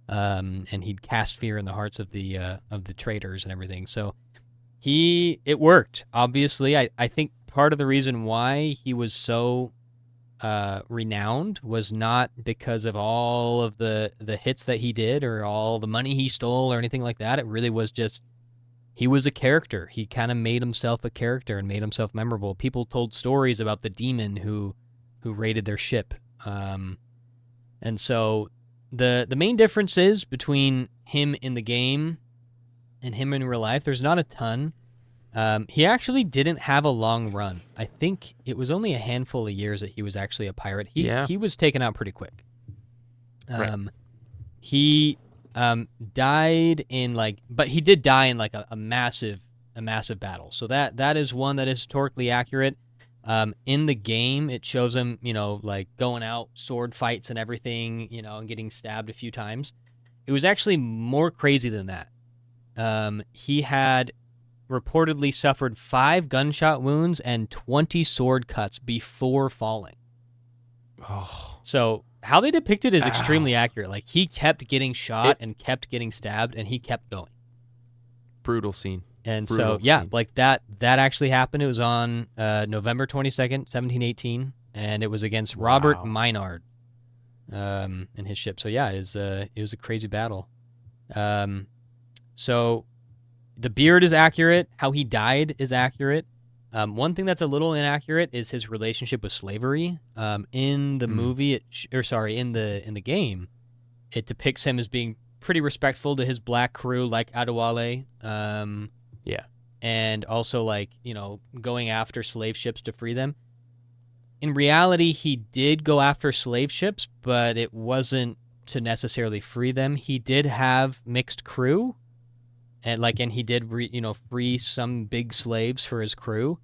And he'd cast fear in the hearts of the traders and everything. So it worked. Obviously, I think part of the reason why he was so renowned was not because of all of the hits that he did or all the money he stole or anything like that. It really was just he was a character. He kind of made himself a character and made himself memorable. People told stories about the demon who raided their ship, and so. The main difference is between him in the game and him in real life, there's not a ton. He actually didn't have a long run. I think it was only a handful of years that he was actually a pirate. He was taken out pretty quick. He died in but he did die in like a massive battle. So that is one that is historically accurate. In the game, it shows him, like going out, sword fights and everything, and getting stabbed a few times. It was actually more crazy than that. He had reportedly suffered 5 gunshot wounds and 20 sword cuts before falling. Oh. So how they depict it is extremely accurate. Like, he kept getting shot and kept getting stabbed, and he kept going. Brutal scene. And Brutal so, yeah, scene. like that actually happened. It was on November 22nd, 1718, and it was against Robert Wow. Minard and his ship. So, yeah, it was a crazy battle. So the beard is accurate. How he died is accurate. One thing that's a little inaccurate is his relationship with slavery. In the movie, in the game, it depicts him as being pretty respectful to his black crew, like Adewale. Yeah. And also, like, going after slave ships to free them. In reality, he did go after slave ships, but it wasn't to necessarily free them. He did have mixed crew, and he did free some big slaves for his crew,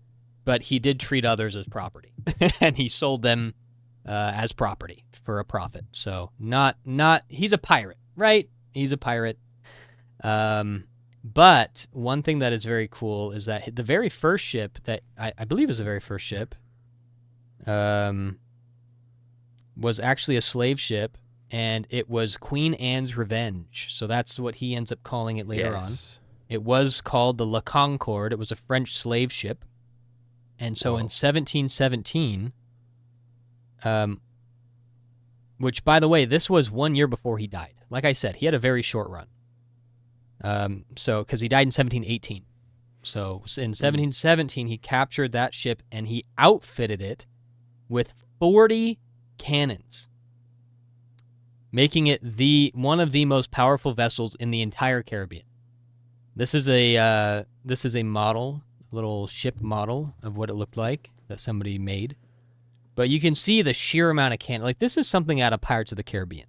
but he did treat others as property, and he sold them as property for a profit. So not he's a pirate, right? He's a pirate. But one thing that is very cool is that the very first ship that I believe is the very first ship was actually a slave ship, and it was Queen Anne's Revenge. So that's what he ends up calling it later on. It was called the La Concorde. It was a French slave ship. And so in 1717, which, by the way, this was 1 year before he died. Like I said, he had a very short run. Because he died in 1718. So in 1717, he captured that ship, and he outfitted it with 40 cannons, making it one of the most powerful vessels in the entire Caribbean. This is a model, little ship model of what it looked like that somebody made. But you can see the sheer amount of cannon. Like, this is something out of Pirates of the Caribbean.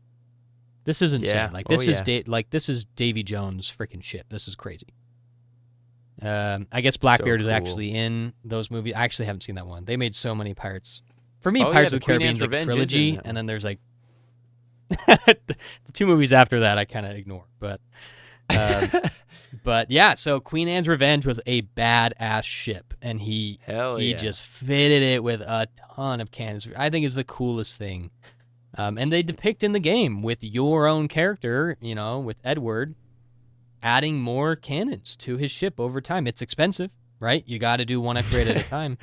This is insane. Yeah. Like, this is Davy Jones' freaking ship. This is crazy. I guess Blackbeard is actually in those movies. I actually haven't seen that one. They made so many pirates. For me, Pirates of the Caribbean is like a trilogy, and then there's like the two movies after that I kind of ignore. But yeah, so Queen Anne's Revenge was a badass ship, and he just fitted it with a ton of cannons. I think is the coolest thing. And they depict in the game with your own character, with Edward, adding more cannons to his ship over time. It's expensive, right? You got to do one upgrade at a time.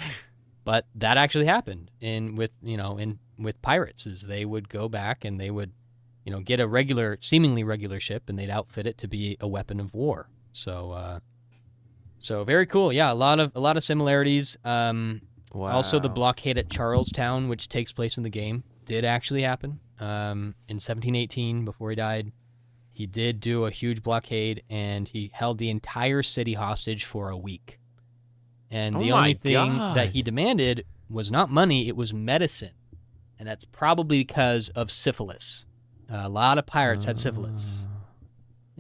But that actually happened with pirates, is they would go back and they would, get a seemingly regular ship, and they'd outfit it to be a weapon of war. So very cool. Yeah, a lot of similarities. Wow. Also, the blockade at Charlestown, which takes place in the game, did actually happen. In 1718, before he died, he did do a huge blockade, and he held the entire city hostage for a week. And the only thing that he demanded was not money, it was medicine. And that's probably because of syphilis. A lot of pirates had syphilis.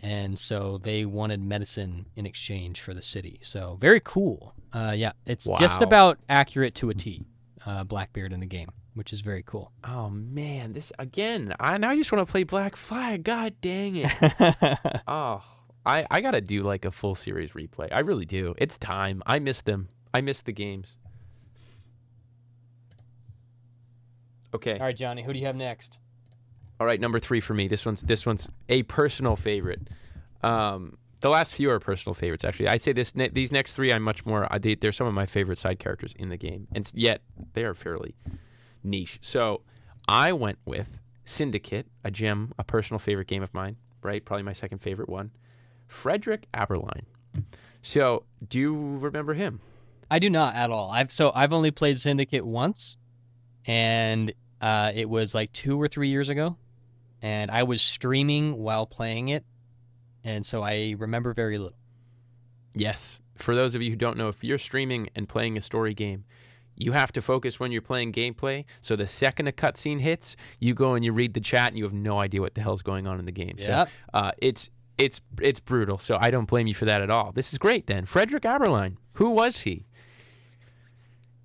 And so they wanted medicine in exchange for the city. So very cool. Yeah, it's just about accurate to a T, Blackbeard in the game, which is very cool. Oh, man. This, again, I just want to play Black Flag. God dang it. Oh, I got to do like a full series replay. I really do. It's time. I miss them. I miss the games. Okay. All right, Johnny, who do you have next? All right, number 3 for me. This one's a personal favorite. The last few are personal favorites, actually. I'd say these next 3 I'm much more. They're some of my favorite side characters in the game, and yet they are fairly niche. So I went with Syndicate, a personal favorite game of mine. Right, probably my second favorite one. Frederick Aberline. So, do you remember him? I do not at all. I've only played Syndicate once, and it was like 2 or 3 years ago, and I was streaming while playing it, and so I remember very little. Yes. For those of you who don't know, if you're streaming and playing a story game, you have to focus when you're playing gameplay. So the second a cutscene hits, you go and you read the chat, and you have no idea what the hell's going on in the game. Yep. So it's brutal. So I don't blame you for that at all. This is great then. Frederick Aberline. Who was he?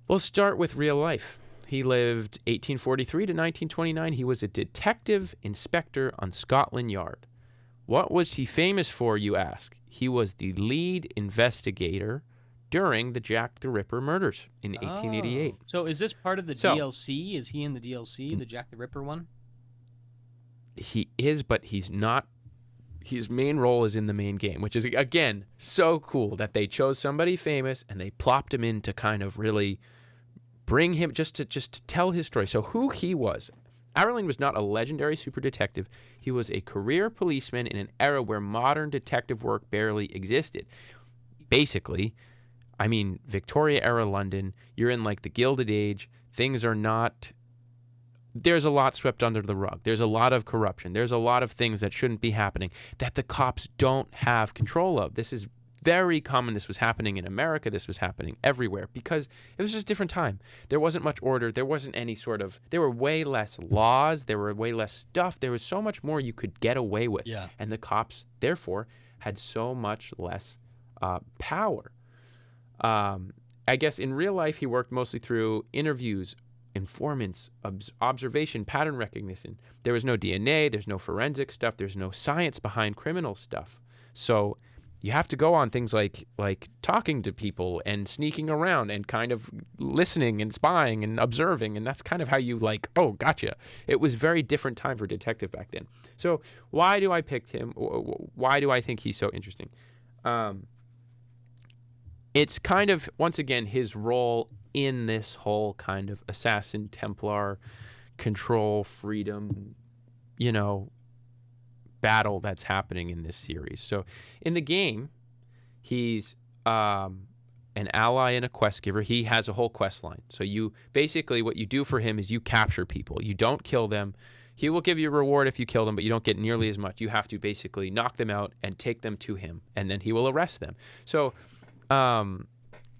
We'll start with real life. He lived 1843 to 1929. He was a detective inspector on Scotland Yard. What was he famous for, you ask? He was the lead investigator during the Jack the Ripper murders in 1888. So is this part of the DLC? Is he in the DLC, the Jack the Ripper one? He is, but he's not his main role is in the main game, which is, again, so cool that they chose somebody famous and they plopped him in to kind of really bring him just to tell his story. So who he was. Arlen was not a legendary super detective. He was a career policeman in an era where modern detective work barely existed. Basically, I mean, Victoria-era London, you're in like the Gilded Age. Things are not... There's a lot swept under the rug. There's a lot of corruption. There's a lot of things that shouldn't be happening that the cops don't have control of. This is very common. This was happening in America. This was happening everywhere because it was just a different time. There wasn't much order. There wasn't any sort of... There were way less laws. There were way less stuff. There was so much more you could get away with. Yeah. And the cops, therefore, had so much less power. I guess in real life, he worked mostly through interviews, informants, observation, pattern recognition. There was no DNA, there's no forensic stuff, there's no science behind criminal stuff. So you have to go on things like talking to people and sneaking around and kind of listening and spying and observing, and that's kind of how you like, oh, gotcha. It was very different time for detective back then. So why do I pick him? Why do I think he's so interesting? It's kind of, once again, his role in this whole kind of assassin, Templar, control, freedom, battle that's happening in this series. So in the game, he's an ally and a quest giver. He has a whole quest line. So you basically, what you do for him is you capture people. You don't kill them. He will give you a reward if you kill them, but you don't get nearly as much. You have to basically knock them out and take them to him, and then he will arrest them. So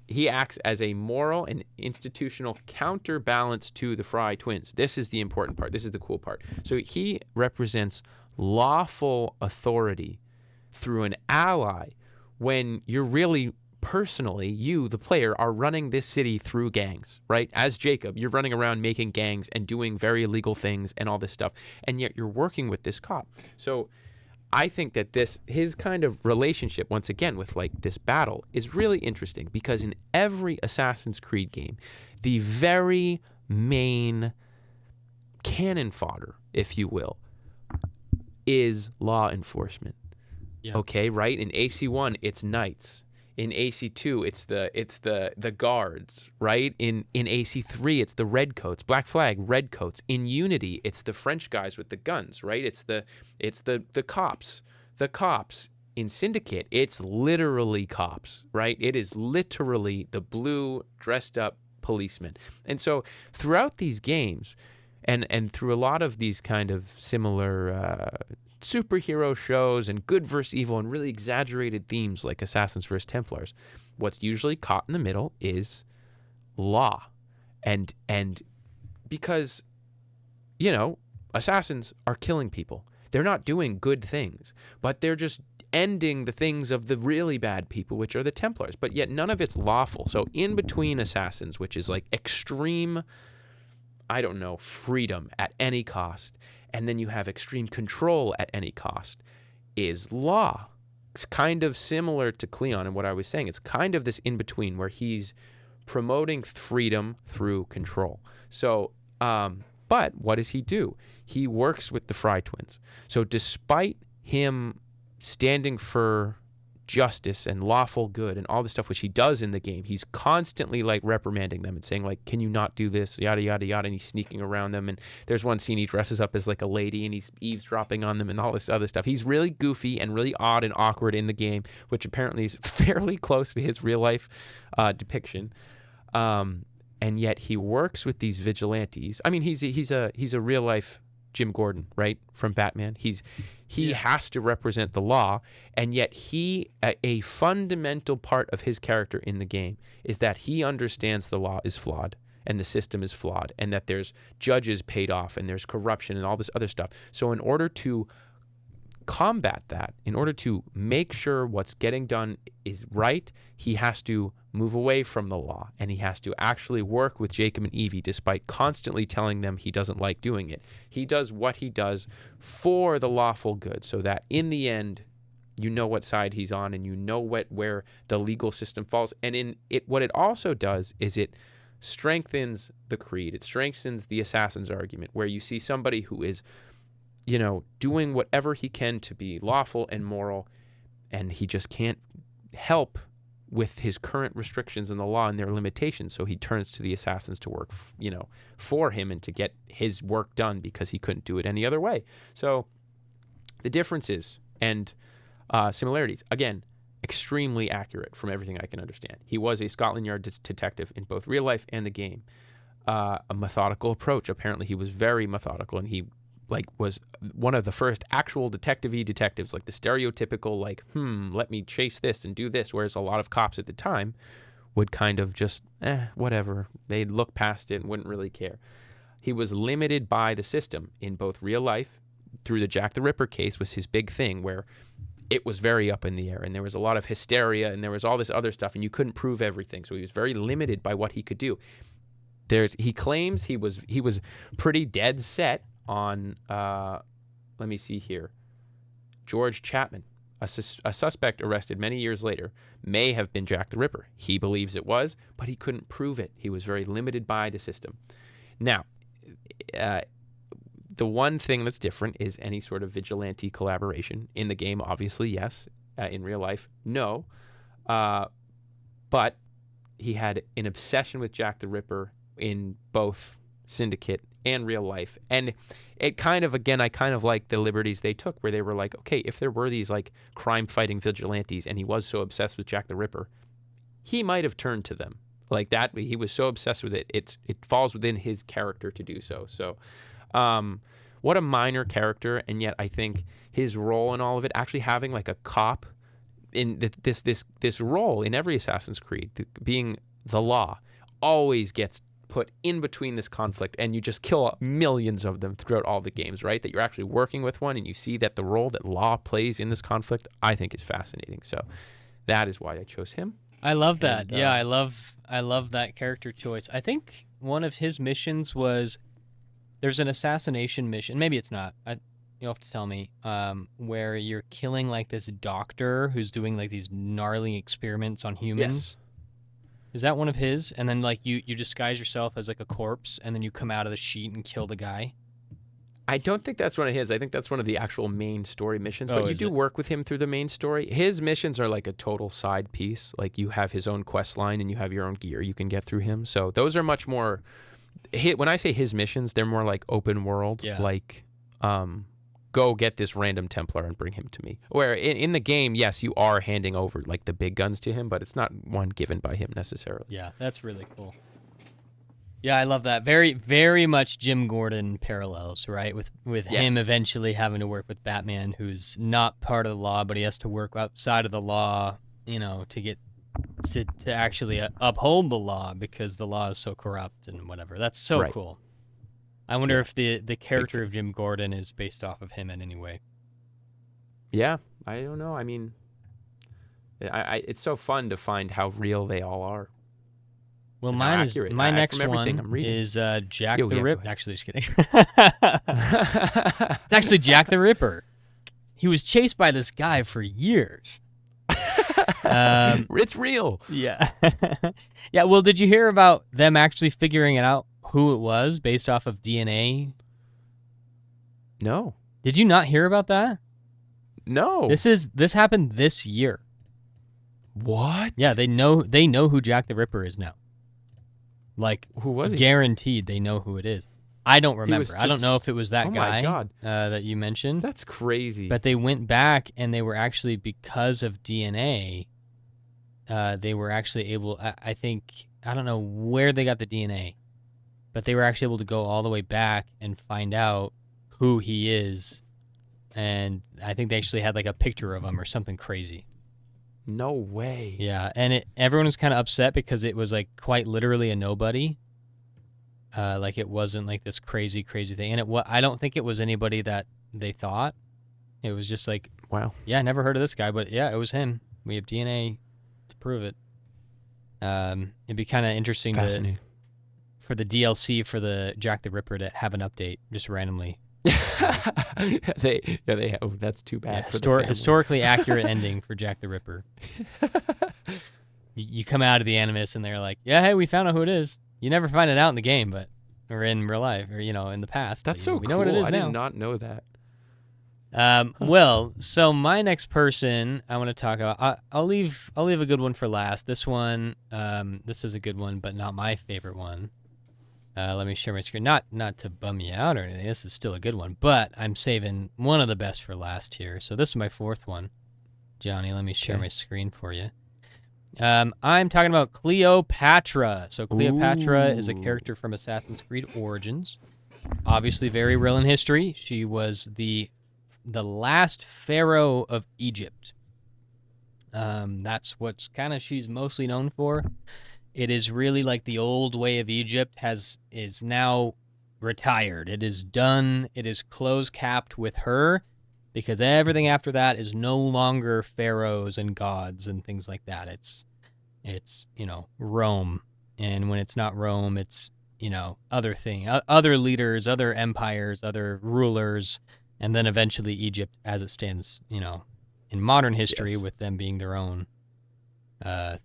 he acts as a moral and institutional counterbalance to the Fry twins. This is the important part. This is the cool part. So he represents lawful authority through an ally when you're really personally, you, the player, are running this city through gangs, right? As Jacob, you're running around making gangs and doing very illegal things and all this stuff, and yet you're working with this cop. So I think that his kind of relationship, once again, with like this battle is really interesting because in every Assassin's Creed game, the very main cannon fodder, if you will, is law enforcement. Yeah. Okay, right? In AC1, it's knights. In AC2, it's the guards, right? In AC3, it's the redcoats, Black Flag, redcoats. In Unity, it's the French guys with the guns, right? It's the cops. The cops. In Syndicate, it's literally cops, right? It is literally the blue dressed up policemen. And so throughout these games, and through a lot of these kind of similar superhero shows and good versus evil and really exaggerated themes like Assassins versus Templars, what's usually caught in the middle is law. And because, assassins are killing people. They're not doing good things, but they're just ending the things of the really bad people, which are the Templars. But yet none of it's lawful. So in between assassins, which is like extreme, freedom at any cost, and then you have extreme control at any cost, is law. It's kind of similar to Cleon and what I was saying. It's kind of this in-between where he's promoting freedom through control. So, but what does he do? He works with the Fry twins. So despite him standing for justice and lawful good and all the stuff which he does in the game, he's constantly like reprimanding them and saying like, can you not do this, yada yada yada, and he's sneaking around them. And there's one scene he dresses up as like a lady and he's eavesdropping on them and all this other stuff. He's really goofy and really odd and awkward in the game, which apparently is fairly close to his real life depiction. And yet he works with these vigilantes. I mean, he's a real life Jim Gordon, right, from Batman. He has to represent the law, and yet a fundamental part of his character in the game is that he understands the law is flawed and the system is flawed and that there's judges paid off and there's corruption and all this other stuff. So in order to combat that, in order to make sure what's getting done is right, he has to move away from the law, and he has to actually work with Jacob and Evie despite constantly telling them he doesn't like doing it. He does what he does for the lawful good, so that in the end, you know what side he's on and you know where the legal system falls. And what it also does is it strengthens the creed. It strengthens the assassin's argument, where you see somebody who is doing whatever he can to be lawful and moral, and he just can't help with his current restrictions in the law and their limitations. So he turns to the assassins to work, for him and to get his work done because he couldn't do it any other way. So the differences and similarities, again, extremely accurate from everything I can understand. He was a Scotland Yard detective in both real life and the game. A methodical approach. Apparently, he was very methodical, and he was one of the first actual detective-y detectives, like the stereotypical, let me chase this and do this, whereas a lot of cops at the time would kind of just, whatever. They'd look past it and wouldn't really care. He was limited by the system in both real life. Through the Jack the Ripper case was his big thing, where it was very up in the air, and there was a lot of hysteria, and there was all this other stuff, and you couldn't prove everything, so he was very limited by what he could do. He claims he was pretty dead set on, let me see here, George Chapman, a suspect arrested many years later, may have been Jack the Ripper. He believes it was, but he couldn't prove it. He was very limited by the system. Now, the one thing that's different is any sort of vigilante collaboration. In the game, obviously, yes. In real life, no. But he had an obsession with Jack the Ripper in both Syndicate and real life. And it kind of, again, I kind of like the liberties they took, where they were like, okay, if there were these crime-fighting vigilantes and he was so obsessed with Jack the Ripper, he might have turned to them. Like that, he was so obsessed with it, it falls within his character to do so. So what a minor character, and yet I think his role in all of it, actually having a cop in this role in every Assassin's Creed, being the law, always gets put in between this conflict, and you just kill millions of them throughout all the games, right? That you're actually working with one, and you see that the role that law plays in this conflict, I think is fascinating. So that is why I chose him. I love that. Yeah, I love that character choice. I think one of his missions was, there's an assassination mission. Maybe it's not. You'll have to tell me. Where you're killing this doctor who's doing these gnarly experiments on humans. Yes. Is that one of his? And then you disguise yourself as a corpse, and then you come out of the sheet and kill the guy? I don't think that's one of his. I think that's one of the actual main story missions. But you do work with him through the main story. His missions are a total side piece. You have his own quest line, and you have your own gear you can get through him. So those are much more... When I say his missions, they're more open world. Yeah. Go get this random Templar and bring him to me. Where in the game, yes, you are handing over the big guns to him, but it's not one given by him necessarily. Yeah, that's really cool. Yeah, I love that. Very, very much Jim Gordon parallels, right? With yes. Him eventually having to work with Batman, who's not part of the law, but he has to work outside of the law, to get to actually uphold the law, because the law is so corrupt and whatever. That's so right. Cool. I wonder if the character of Jim Gordon is based off of him in any way. Yeah, I don't know. I mean, it's so fun to find how real they all are. Well, my next one is Jack the Ripper. Actually, just kidding. It's actually Jack the Ripper. He was chased by this guy for years. It's real. Yeah. Yeah, well, did you hear about them actually figuring it out who it was based off of DNA? No. Did you not hear about that? No. This happened this year. What? Yeah, they know who Jack the Ripper is now. Who was he? Guaranteed they know who it is. I don't remember. I don't know if it was that guy my God. That you mentioned. That's crazy. But they went back, and they were actually, because of DNA, they were actually able, I think, I don't know where they got the DNA, but they were actually able to go all the way back and find out who he is. And I think they actually had a picture of him or something crazy. No way. Yeah, and everyone was kind of upset because it was quite literally a nobody. It wasn't this crazy thing, and I don't think it was anybody that they thought. It was just wow. Yeah, I never heard of this guy, but yeah, it was him. We have DNA to prove it. It'd be kind of interesting for the DLC for the Jack the Ripper to have an update just randomly. They have. Oh, that's too bad. Yeah, for the family. Historically accurate ending for Jack the Ripper. You come out of the Animus and they're like, yeah, hey, we found out who it is. You never find it out in the game, or in real life, or in the past. That's so cool. We know what it is now. I did not know that. Well, so my next person I want to talk about, I'll leave a good one for last. This one, this is a good one, but not my favorite one. Let me share my screen. Not to bum you out or anything. This is still a good one, but I'm saving one of the best for last here. So this is my fourth one. Johnny, let me share my screen for you. I'm talking about Cleopatra. So Cleopatra is a character from Assassin's Creed Origins. Obviously very real in history. She was the last pharaoh of Egypt. That's what's kind of she's mostly known for. It is really like the old way of Egypt is now retired. It is done. It is closed capped with her, because everything after that is no longer pharaohs and gods and things like that. It's Rome, and when it's not Rome, it's other leaders, other empires, other rulers, and then eventually Egypt as it stands, in modern history, with them being their own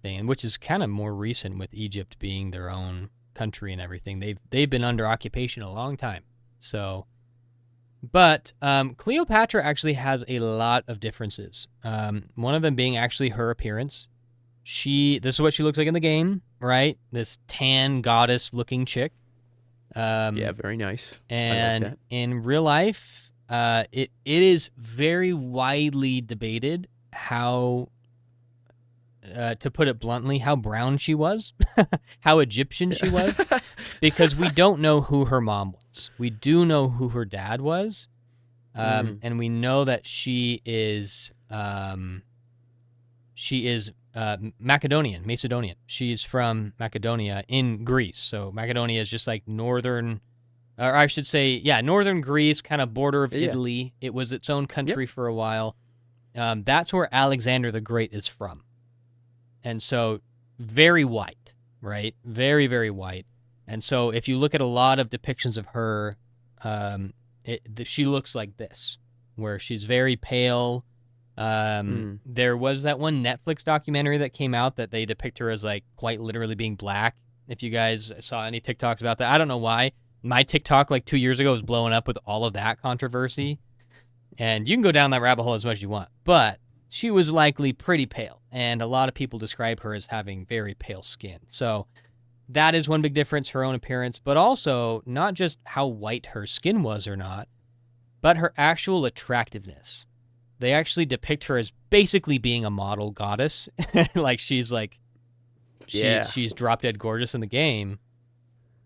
thing, which is kind of more recent with Egypt being their own country and everything. They've been under occupation a long time. So, but Cleopatra actually has a lot of differences. One of them being actually her appearance. This is what she looks like in the game, right? This tan goddess-looking chick. Yeah, very nice. And I like that. In real life, it is very widely debated how, to put it bluntly, how brown she was, how Egyptian she was, because we don't know who her mom was. We do know who her dad was, and we know that she is Macedonian. She's from Macedonia in Greece. So Macedonia is just like northern Greece, kind of border of Italy. It was its own country for a while. That's where Alexander the Great is from. And so very white, right? Very, very white. And so if you look at a lot of depictions of her, she looks like this, where she's very pale. There was that one Netflix documentary that came out that they depict her as like quite literally being black. If you guys saw any TikToks about that, I don't know why. My TikTok like 2 years ago was blowing up with all of that controversy. And you can go down that rabbit hole as much as you want. But she was likely pretty pale. And a lot of people describe her as having very pale skin. So that is one big difference, her own appearance. But also not just how white her skin was or not, but her actual attractiveness. They actually depict her as basically being a model goddess. she's drop dead gorgeous in the game.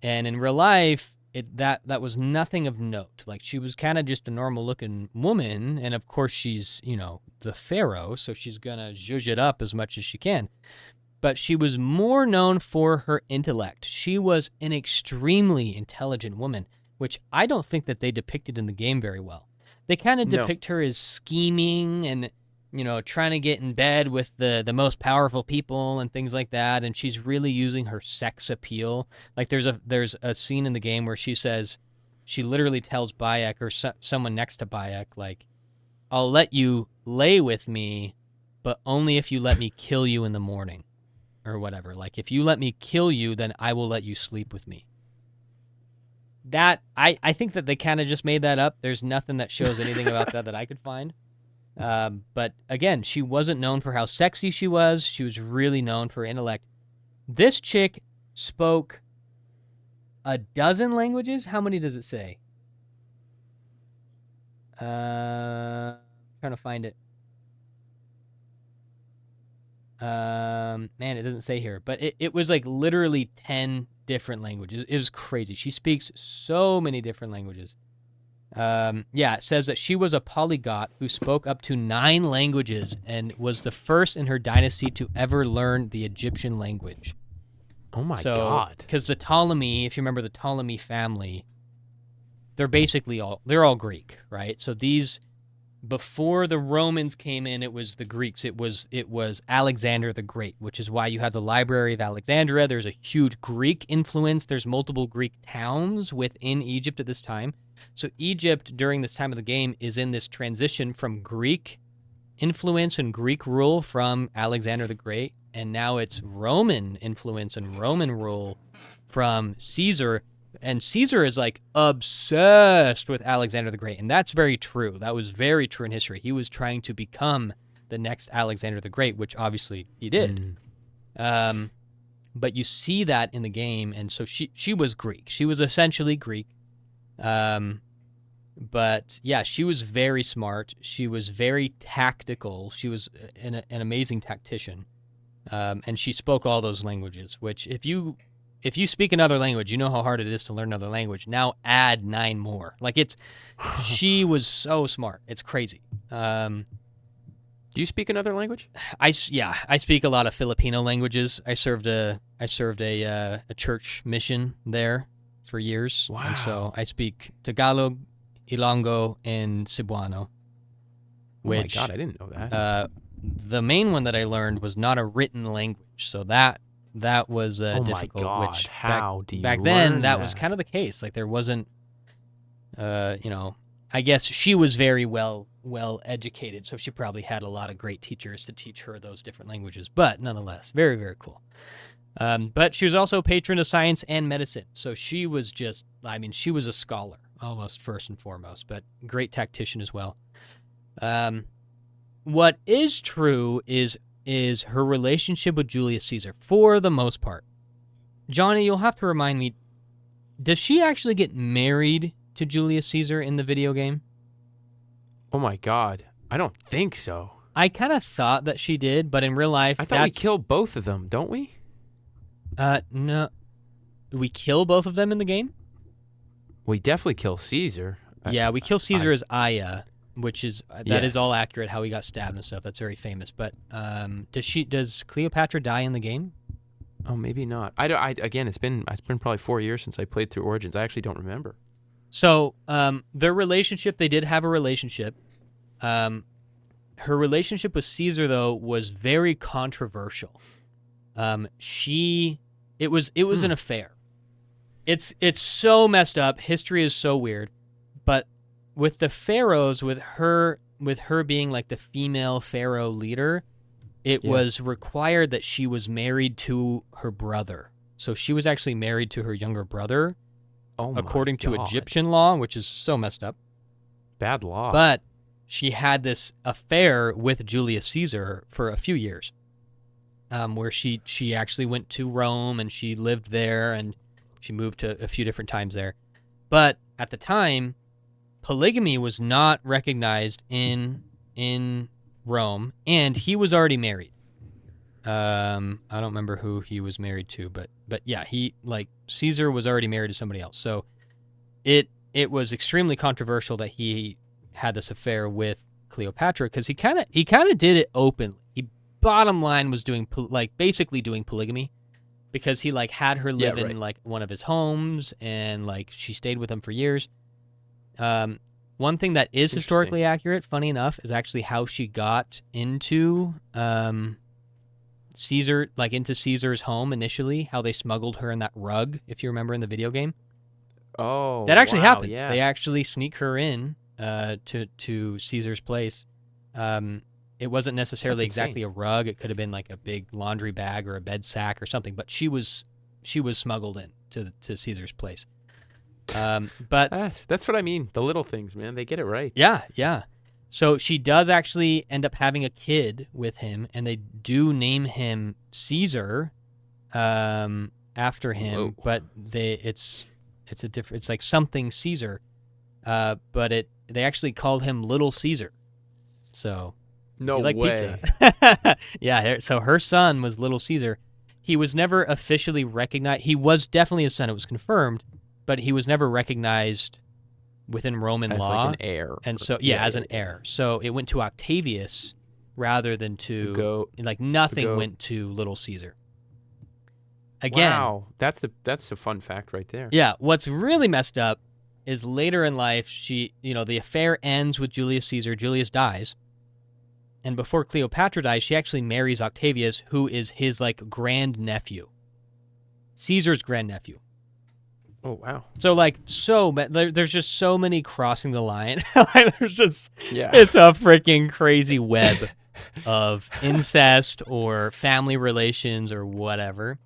And in real life, that was nothing of note. Like, she was kind of just a normal looking woman. And of course she's, the pharaoh, so she's going to zhuzh it up as much as she can. But she was more known for her intellect. She was an extremely intelligent woman, which I don't think that they depicted in the game very well. They kind of depict her as scheming and, trying to get in bed with the most powerful people and things like that. And she's really using her sex appeal. Like there's a scene in the game where she literally tells Bayek or someone next to Bayek, like, I'll let you lay with me, but only if you let me kill you in the morning or whatever. Like, if you let me kill you, then I will let you sleep with me. That I think that they kind of just made that up. There's nothing that shows anything about that I could find. But again, she wasn't known for how sexy she was. She was really known for intellect. This chick spoke a dozen languages. How many does it say? Trying to find it. Man, it doesn't say here, but it was like literally 10 different languages. It was crazy. She speaks so many different languages. It says that she was a polyglot who spoke up to 9 languages and was the first in her dynasty to ever learn the Egyptian language. Oh my God. Because the Ptolemy, if you remember the Ptolemy family, they're all Greek, right? So before the Romans came in, it was the Greeks. It was Alexander the Great, which is why you have the Library of Alexandria. There's a huge Greek influence. There's multiple Greek towns within Egypt at this time. So Egypt, during this time of the game, is in this transition from Greek influence and Greek rule from Alexander the Great, and now it's Roman influence and Roman rule from Caesar. And Caesar is like obsessed with Alexander the Great, and that's very true. That was very true in history. He was trying to become the next Alexander the Great, which obviously he did. But you see that in the game, and so she was Greek. She was essentially Greek. But yeah, she was very smart. She was very tactical. She was an amazing tactician. And she spoke all those languages, which if you speak another language, you know how hard it is to learn another language. Now add 9 more. Like she was so smart. It's crazy. Do you speak another language? I speak a lot of Filipino languages. I served a church mission there for years. Wow. And so I speak Tagalog, Ilonggo, and Cebuano. Which, oh my God, I didn't know that. The main one that I learned was not a written language, so that was difficult. My God, which how do you back then learn that was kind of the case. Like there wasn't, I guess she was very well educated, so she probably had a lot of great teachers to teach her those different languages. But nonetheless, very, very cool. But she was also a patron of science and medicine, so she was she was a scholar almost first and foremost, but great tactician as well. What is true is her relationship with Julius Caesar, for the most part. Johnny, you'll have to remind me, does she actually get married to Julius Caesar in the video game? Oh my God, I don't think so. I kind of thought that she did, but in real life, I thought we killed both of them, don't we? No. We kill both of them in the game? We definitely kill Caesar. Yeah, we kill Caesar as Aya, which is that is Yes. all accurate. How he got stabbed and stuff. That's very famous. But does Cleopatra die in the game? Oh, maybe not. Again, it's been probably 4 years since I played through Origins. I actually don't remember. So their relationship, they did have a relationship. Her relationship with Caesar, though, was very controversial. It was an affair. It's so messed up. History is so weird. But with the pharaohs, with her being like the female pharaoh leader, it was required that she was married to her brother. So she was actually married to her younger brother, according to Egyptian law, which is so messed up. Bad law. But she had this affair with Julius Caesar for a few years, where she actually went to Rome and she lived there and she moved to a few different times there. But at the time, polygamy was not recognized in Rome, and he was already married. I don't remember who he was married to, but yeah, Caesar was already married to somebody else. So it was extremely controversial that he had this affair with Cleopatra, because he kind of did it openly. He, bottom line, was doing basically doing polygamy, because he had her live in one of his homes, and she stayed with him for years. One thing that is historically accurate, funny enough, is actually how she got into Caesar, into Caesar's home initially, how they smuggled her in that rug, if you remember in the video game. Oh, that actually happens. Yeah. They actually sneak her in to Caesar's place. It wasn't necessarily exactly a rug. It could have been a big laundry bag or a bed sack or something, but she was smuggled in to Caesar's place. But that's what I mean. The little things, man, they get it right. Yeah. So she does actually end up having a kid with him, and they do name him Caesar after him. Whoa. But it's a different. It's something Caesar, but they actually called him Little Caesar. So no way. Pizza. Yeah. So her son was Little Caesar. He was never officially recognized. He was definitely a son. It was confirmed. But he was never recognized within Roman law. As an heir. And so, as an heir. So it went to Octavius rather than to, nothing went to Little Caesar. Again. Wow, that's a fun fact right there. Yeah, what's really messed up is later in life, the affair ends with Julius Caesar. Julius dies. And before Cleopatra dies, she actually marries Octavius, who is his, grandnephew. Caesar's grandnephew. Oh, wow. So, there's just so many crossing the line. It's a freaking crazy web of incest or family relations or whatever.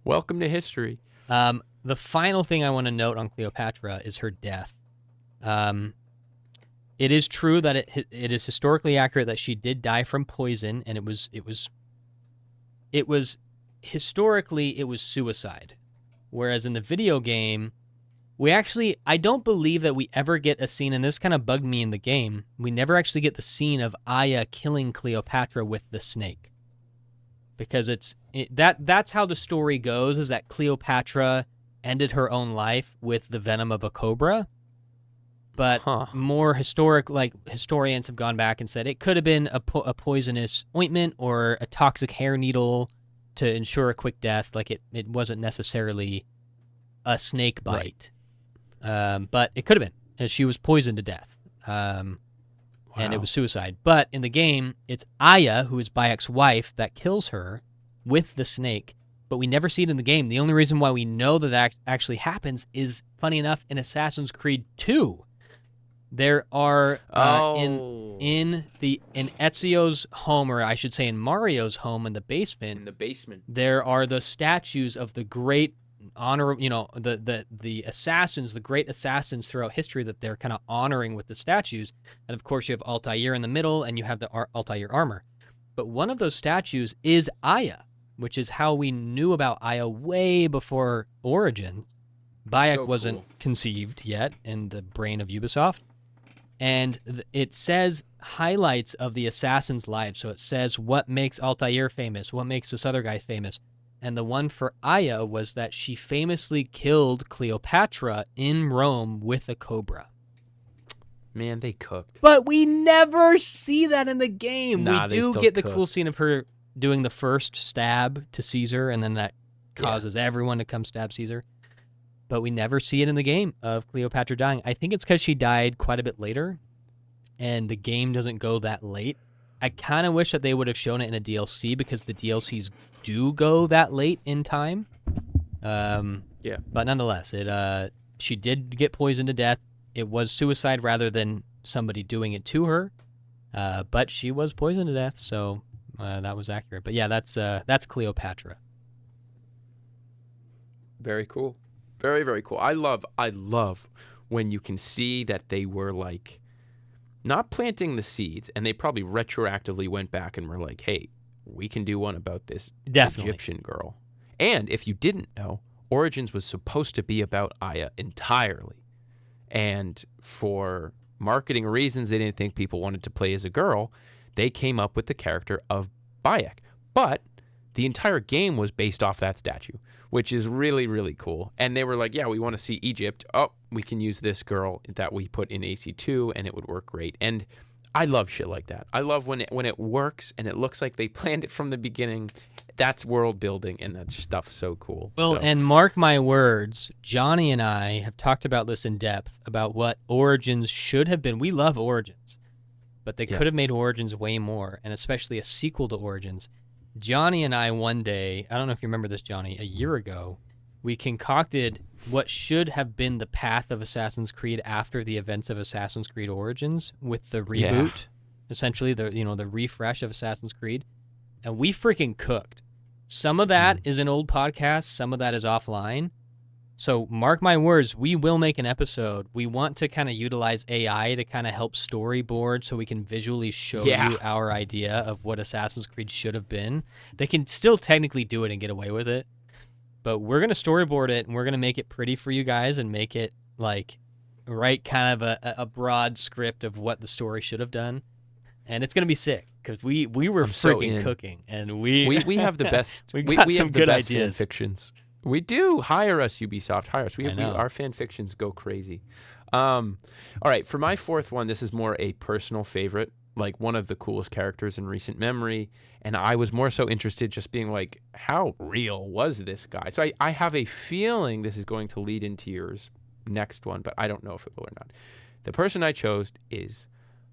Welcome to history. The the final thing I want to note on Cleopatra is her death. It is true that it is historically accurate that she did die from poison, and it was historically it was suicide. Whereas in the video game, I don't believe that we ever get a scene, and this kind of bugged me in the game. We never actually get the scene of Aya killing Cleopatra with the snake. Because that's how the story goes, is that Cleopatra ended her own life with the venom of a cobra. But more historians have gone back and said it could have been a poisonous ointment or a toxic hair needle to ensure a quick death. Like it wasn't necessarily a snake bite. Right. But it could have been, and she was poisoned to death. And it was suicide. But in the game, it's Aya, who is Bayek's wife, that kills her with the snake. But we never see it in the game. The only reason why we know that actually happens is, funny enough, in Assassin's Creed 2. There are in Ezio's home, or I should say in Mario's home in the basement. In the basement, there are the statues of the great the assassins, the great assassins throughout history that they're kind of honoring with the statues. And of course, you have Altair in the middle, and you have the Altair armor. But one of those statues is Aya, which is how we knew about Aya way before Origin. Bayek wasn't conceived yet in the brain of Ubisoft. And it says highlights of the assassins' lives. So it says what makes Altair famous, what makes this other guy famous. And the one for Aya was that she famously killed Cleopatra in Rome with a cobra. Man, they cooked. But we never see that in the game. Nah, we do get the cool scene of her doing the first stab to Caesar, and then that causes everyone to come stab Caesar. But we never see it in the game of Cleopatra dying. I think it's because she died quite a bit later, and the game doesn't go that late. I kind of wish that they would have shown it in a DLC, because the DLCs do go that late in time. But nonetheless, she did get poisoned to death. It was suicide rather than somebody doing it to her. But she was poisoned to death, so that was accurate. But yeah, that's Cleopatra. Very cool. Very, very cool. I love when you can see that they were like not planting the seeds, and they probably retroactively went back and were like, hey, we can do one about this Egyptian girl. And if you didn't know, Origins was supposed to be about Aya entirely. And for marketing reasons, they didn't think people wanted to play as a girl. They came up with the character of Bayek. But the entire game was based off that statue, which is really, really cool. And they were like, yeah, we want to see Egypt. Oh, we can use this girl that we put in AC2, and it would work great. And I love shit like that. I love when it works and it looks like they planned it from the beginning. That's world building, and that stuff's so cool. Well, and mark my words, Johnny and I have talked about this in depth, about what Origins should have been. We love Origins, but they could have made Origins way more, and especially a sequel to Origins. Johnny and I one day, I don't know if you remember this, Johnny, a year ago, we concocted what should have been the path of Assassin's Creed after the events of Assassin's Creed Origins with the reboot, essentially the refresh of Assassin's Creed, and we freaking cooked. Some of that is in old podcasts, some of that is offline. So mark my words, we will make an episode. We want to kind of utilize AI to kind of help storyboard so we can visually show you our idea of what Assassin's Creed should have been. They can still technically do it and get away with it, but we're going to storyboard it, and we're going to make it pretty for you guys and make it write kind of a broad script of what the story should have done. And it's going to be sick, because we were freaking cooking, and we have the best. we got some good ideas. Fan fictions. We do. Hire us, Ubisoft. Hire us. Our fan fictions go crazy. All right, for my fourth one, this is more a personal favorite, like one of the coolest characters in recent memory, and I was more so interested just being like, how real was this guy? So I have a feeling this is going to lead into yours next one, but I don't know if it will or not. The person I chose is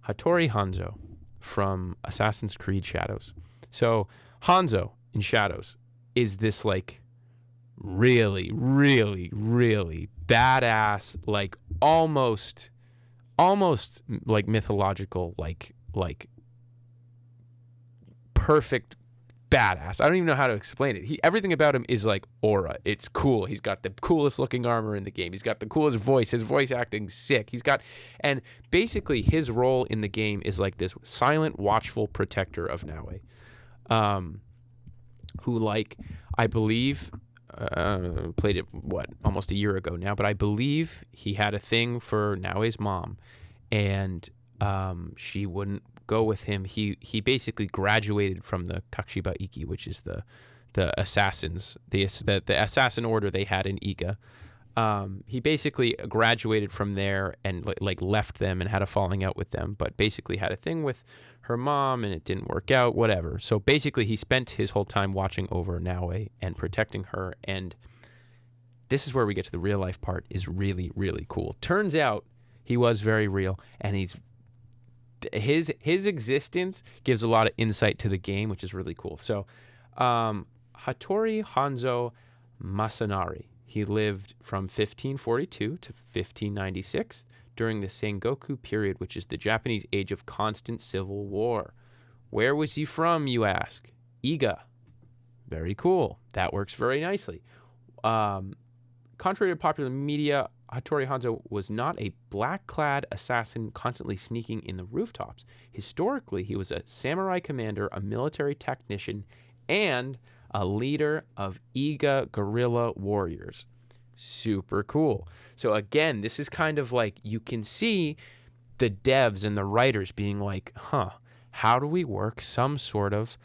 Hattori Hanzo from Assassin's Creed Shadows. So Hanzo in Shadows is this like really, really, really badass, like almost like mythological, like perfect badass. I don't even know how to explain it. Everything about him is like aura. It's cool. He's got the coolest looking armor in the game. He's got the coolest voice. His voice acting's sick. And basically his role in the game is like this silent, watchful protector of Naue, who, like, I believe, played it almost a year ago now, but I believe he had a thing for Naue's mom, and she wouldn't go with him. He basically graduated from the Kakushiba Iki, which is the assassins, the assassin order they had in Iga. He basically graduated from there and like left them and had a falling out with them, but basically had a thing with her mom and it didn't work out, whatever. So basically he spent his whole time watching over Naue and protecting her. And this is where we get to the real life part, is really, really cool. Turns out he was very real, and his existence gives a lot of insight to the game, which is really cool. So Hattori Hanzo Masanari, he lived from 1542 to 1596 during the Sengoku period, which is the Japanese age of constant civil war. Where was he from, you ask? Iga. Very cool. That works very nicely. Contrary to popular media, Hattori Hanzo was not a black-clad assassin constantly sneaking in the rooftops. Historically, he was a samurai commander, a military technician, and a leader of Iga guerrilla warriors. Super cool. So again, this is kind of like, you can see the devs and the writers being like, how do we work some sort of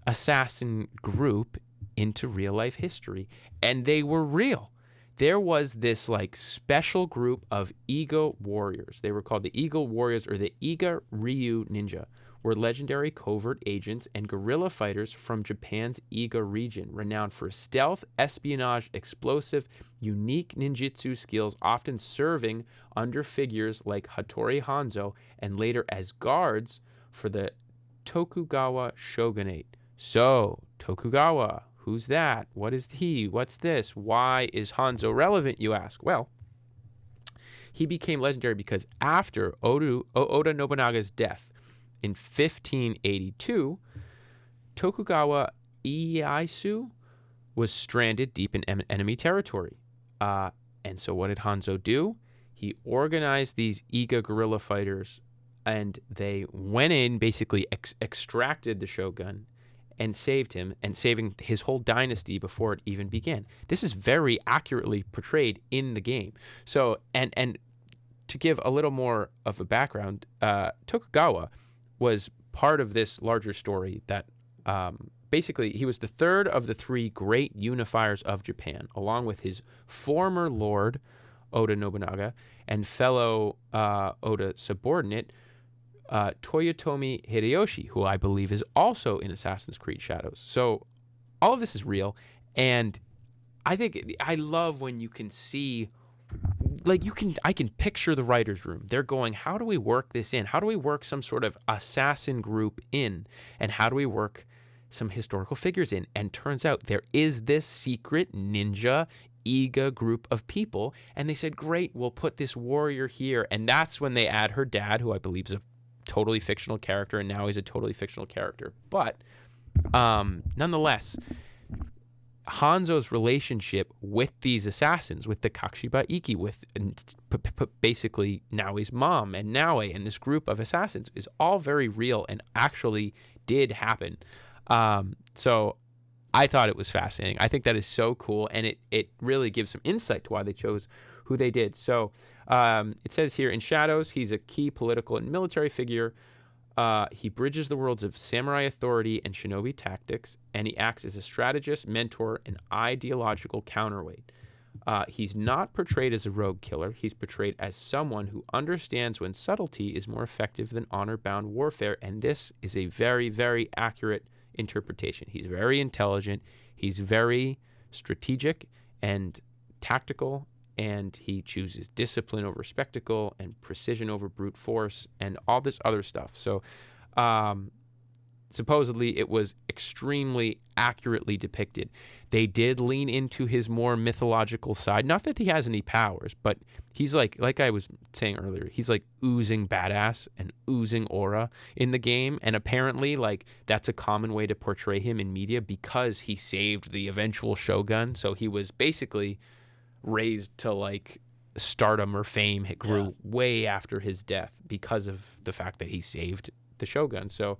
assassin group into real life history? And they were real. There was this like special group of Iga warriors. They were called the Iga warriors, or the Iga Ryu ninja, were legendary covert agents and guerrilla fighters from Japan's Iga region, renowned for stealth, espionage, explosive, unique ninjutsu skills, often serving under figures like Hattori Hanzo and later as guards for the Tokugawa shogunate. So, Tokugawa, who's that? What is he? What's this? Why is Hanzo relevant, you ask? Well, he became legendary because after Oda Nobunaga's death in 1582, Tokugawa Ieyasu was stranded deep in enemy territory. And so what did Hanzo do? He organized these Iga guerrilla fighters, and they went in, basically extracted the shogun and saved him, and saving his whole dynasty before it even began. This is very accurately portrayed in the game. So, and to give a little more of a background, Tokugawa was part of this larger story that basically he was the third of the three great unifiers of Japan, along with his former lord, Oda Nobunaga, and fellow Oda subordinate, Toyotomi Hideyoshi, who I believe is also in Assassin's Creed Shadows. So all of this is real, and I love when you can see, like, I can picture the writer's room. They're going, how do we work this in? How do we work some sort of assassin group in? And how do we work some historical figures in? And turns out there is this secret ninja Iga group of people, and they said, great, we'll put this warrior here. And that's when they add her dad, who I believe is a totally fictional character, and now he's a totally fictional character. But nonetheless, Hanzo's relationship with these assassins, with the Kakushiba Iki, with basically Naue's mom and Naue and this group of assassins, is all very real and actually did happen. So I thought it was fascinating. I think that is so cool, and it really gives some insight to why they chose who they did. So it says here, in Shadows, he's a key political and military figure. He bridges the worlds of samurai authority and shinobi tactics, and he acts as a strategist, mentor, and ideological counterweight. He's not portrayed as a rogue killer. He's portrayed as someone who understands when subtlety is more effective than honor-bound warfare, and this is a very, very accurate interpretation. He's very intelligent. He's very strategic and tactical, and he chooses discipline over spectacle and precision over brute force and all this other stuff. So supposedly it was extremely accurately depicted. They did lean into his more mythological side. Not that he has any powers, but he's like I was saying earlier, he's like oozing badass and oozing aura in the game. And apparently, like, that's a common way to portray him in media because he saved the eventual shogun. So he was basically raised to like stardom or fame. It grew way after his death because of the fact that he saved the shogun. So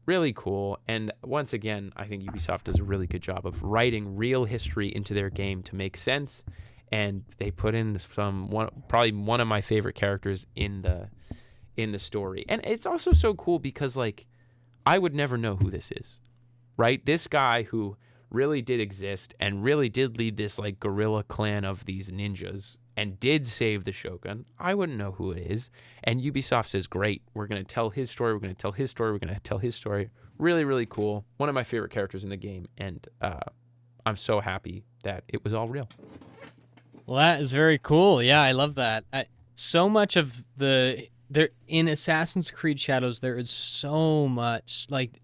really cool. And once again, I think Ubisoft does a really good job of writing real history into their game to make sense. And they put in probably one of my favorite characters in the story. And it's also so cool because, like, I would never know who this is, right? This guy who really did exist and really did lead this like guerrilla clan of these ninjas and did save the shogun, I wouldn't know who it is. And Ubisoft says, great, we're going to tell his story, we're going to tell his story, we're going to tell his story. Really, really cool. One of my favorite characters in the game, and I'm so happy that it was all real. Well, that is very cool. Yeah, I love that. So much of in Assassin's Creed Shadows, there is so much, like,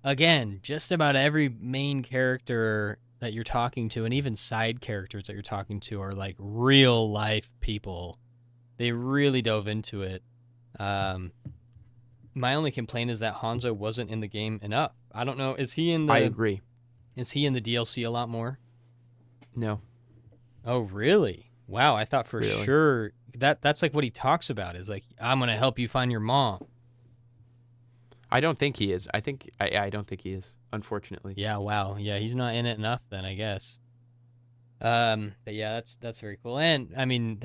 again, just about every main character that you're talking to, and even side characters that you're talking to, are like real life people. They really dove into it. My only complaint is that Hanzo wasn't in the game enough. I don't know. I agree. Is he in the DLC a lot more? No. Oh, really? Wow, I thought for sure that's like what he talks about, is like, I'm gonna help you find your mom. I don't think he is. I don't think he is, unfortunately. Yeah, wow. Yeah, he's not in it enough then, I guess. But yeah, that's very cool. And I mean,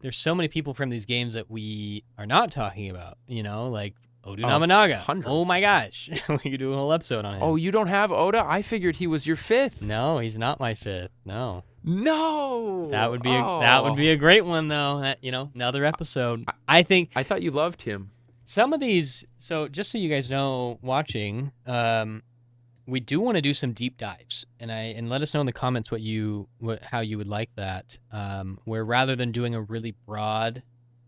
there's so many people from these games that we are not talking about, you know, like Oda Nobunaga. Hundreds. Oh my gosh. We could do a whole episode on him. Oh, you don't have Oda? I figured he was your fifth. No, he's not my fifth. No. That would be a great one though. You know, another episode. I thought you loved him. Some of these, so just so you guys know, watching, we do want to do some deep dives, and let us know in the comments how you would like that. Where rather than doing a really broad,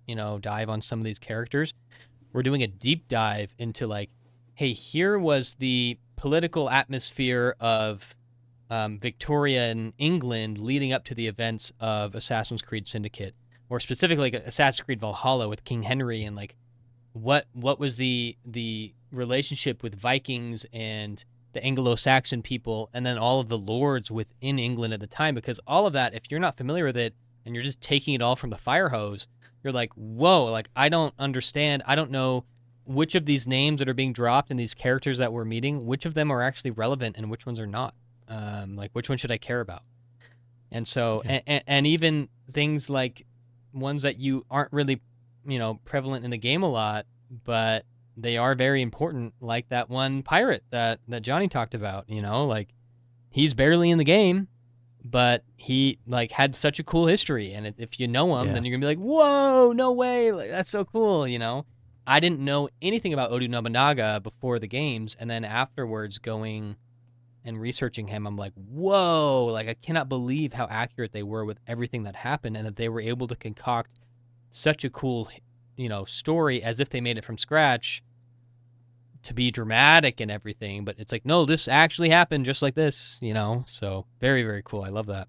dive on some of these characters, we're doing a deep dive into like, hey, here was the political atmosphere of Victorian England leading up to the events of Assassin's Creed Syndicate, or specifically like Assassin's Creed Valhalla with King Henry, and like what was the relationship with Vikings and the Anglo-Saxon people, and then all of the lords within England at the time, because all of that, if you're not familiar with it and you're just taking it all from the fire hose, you're like, whoa, like I don't understand. I don't know which of these names that are being dropped and these characters that we're meeting, which of them are actually relevant and which ones are not. Like which one should I care about? And so, and even things like ones that you aren't really, prevalent in the game a lot, but they are very important, like that one pirate that Johnny talked about, like he's barely in the game, but he like had such a cool history. And if you know him, then you're gonna be like, whoa, no way. Like, that's so cool. I didn't know anything about Oda Nobunaga before the games. And then afterwards going and researching him, I'm like, whoa, like I cannot believe how accurate they were with everything that happened, and that they were able to concoct such a cool, story as if they made it from scratch to be dramatic and everything. But it's like, no, this actually happened just like this, so very, very cool. I love that.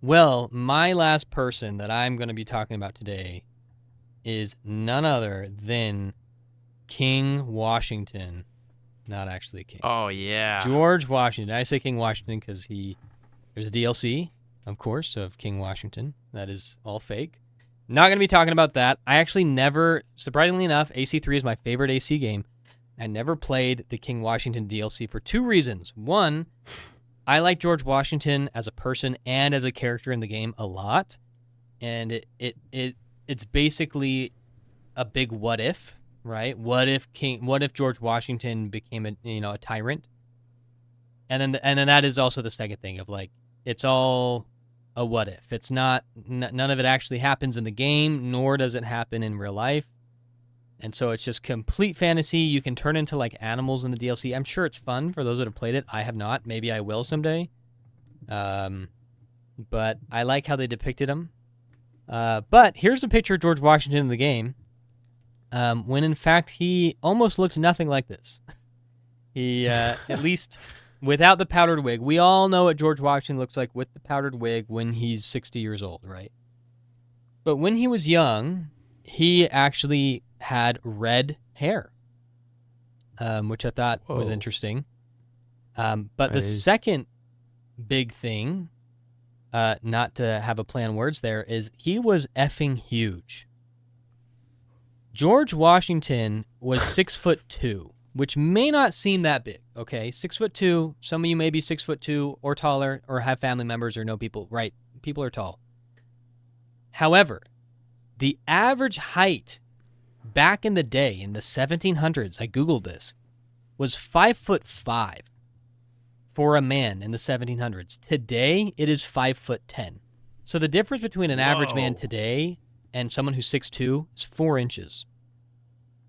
Well, my last person that I'm going to be talking about today is none other than King Washington. Not actually King. Oh, yeah. George Washington. I say King Washington because there's a DLC, of course, of King Washington. That is all fake. Not going to be talking about that. I actually never, surprisingly enough, AC3 is my favorite AC game. I never played the King Washington DLC for two reasons. One, I like George Washington as a person and as a character in the game a lot. And it's basically a big what if. Right? What if George Washington became a tyrant? And then that is also the second thing of like, it's all a what if. It's not, none of it actually happens in the game, nor does it happen in real life. And so it's just complete fantasy. You can turn into like animals in the DLC. I'm sure it's fun for those that have played it. I have not. Maybe I will someday. But I like how they depicted him. But here's a picture of George Washington in the game. when in fact he almost looked nothing like this. He, at least without the powdered wig, we all know what George Washington looks like with the powdered wig when he's 60 years old, right? But when he was young, he actually had red hair, which I thought was interesting. But the second big thing, not to have a play on words there, is he was effing huge. George Washington was 6'2", which may not seem that big, okay? 6'2", some of you may be 6'2" or taller or have family members or know people, right? People are tall. However, the average height back in the day, in the 1700s, I Googled this, was 5'5" for a man in the 1700s. Today, it is 5'10". So the difference between an average man today and someone who's 6'2" is 4 inches.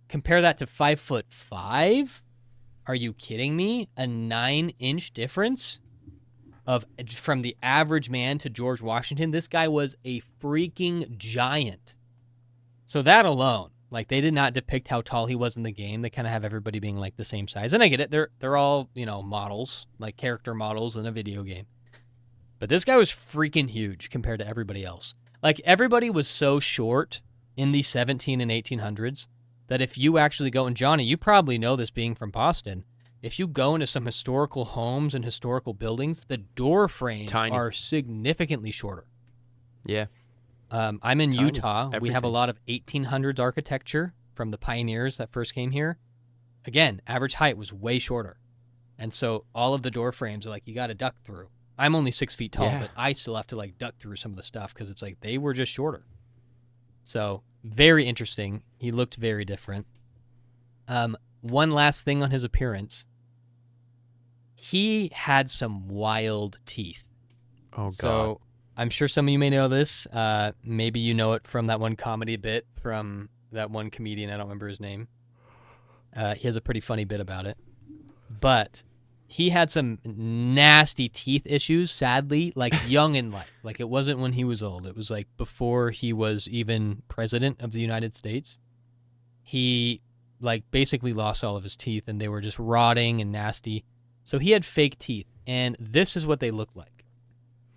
Compare that to 5'5". Are you kidding me? A 9-inch difference from the average man to George Washington. This guy was a freaking giant. So that alone, like, they did not depict how tall he was in the game. They kind of have everybody being like the same size. And I get it. They're all, models, like character models in a video game. But this guy was freaking huge compared to everybody else. Like, everybody was so short in the 17 and 1800s that if you actually go, and Johnny, you probably know this being from Boston, if you go into some historical homes and historical buildings, the door frames are significantly shorter. Yeah. I'm in Utah. Everything. We have a lot of 1800s architecture from the pioneers that first came here. Again, average height was way shorter. And so all of the door frames are like, you got to duck through. I'm only 6 feet tall, but I still have to like duck through some of the stuff because it's like they were just shorter. So very interesting. He looked very different. One last thing on his appearance. He had some wild teeth. Oh, God. So I'm sure some of you may know this. Maybe you know it from that one comedy bit from that one comedian. I don't remember his name. He has a pretty funny bit about it. But he had some nasty teeth issues, sadly, like young in life. Like, it wasn't when he was old. It was like before he was even president of the United States. He, like, basically lost all of his teeth, and they were just rotting and nasty. So he had fake teeth, and this is what they look like.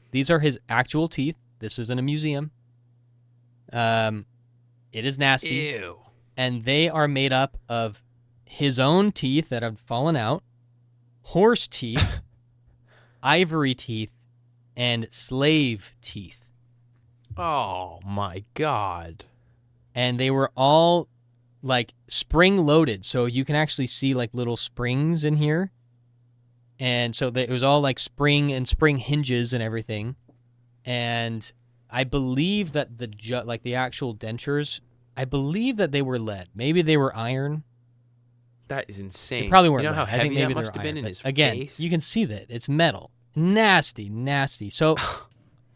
These are his actual teeth. This is in a museum. It is nasty. Ew. And they are made up of his own teeth that have fallen out, horse teeth, ivory teeth, and slave teeth. Oh, my God. And they were all, like, spring-loaded, so you can actually see, like, little springs in here. And so it was all, like, spring hinges and everything. And I believe that the actual dentures, I believe that they were lead. Maybe they were iron. That is insane. They probably weren't. You know how I think heavy maybe that must have been in his again, face? you can see that it's metal, nasty. So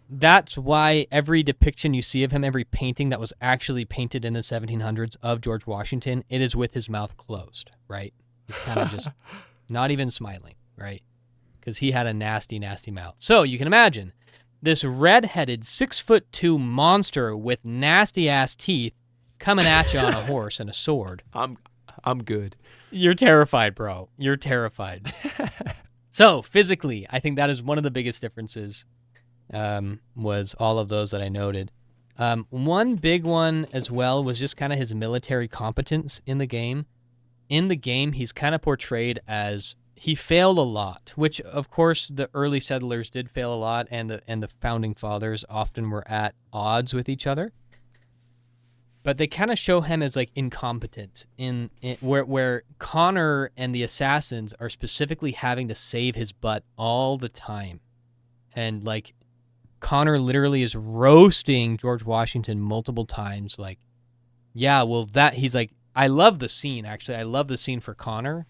that's why every depiction you see of him, every painting that was actually painted in the 1700s of George Washington, it is with his mouth closed, right? He's kind of just not even smiling, right? Because he had a nasty, nasty mouth. So you can imagine this red-headed 6'2" monster with nasty ass teeth coming at you on a horse and a sword. I'm good. You're terrified, bro. You're terrified. So physically, I think that is one of the biggest differences, was all of those that I noted. One big one as well was just kind of his military competence in the game. In the game, he's kind of portrayed as he failed a lot, which of course the early settlers did fail a lot, and the founding fathers often were at odds with each other. But they kind of show him as like incompetent in where Connor and the assassins are specifically having to save his butt all the time. And like Connor literally is roasting George Washington multiple times. Like, yeah, well he's like, I love the scene actually. I love the scene for Connor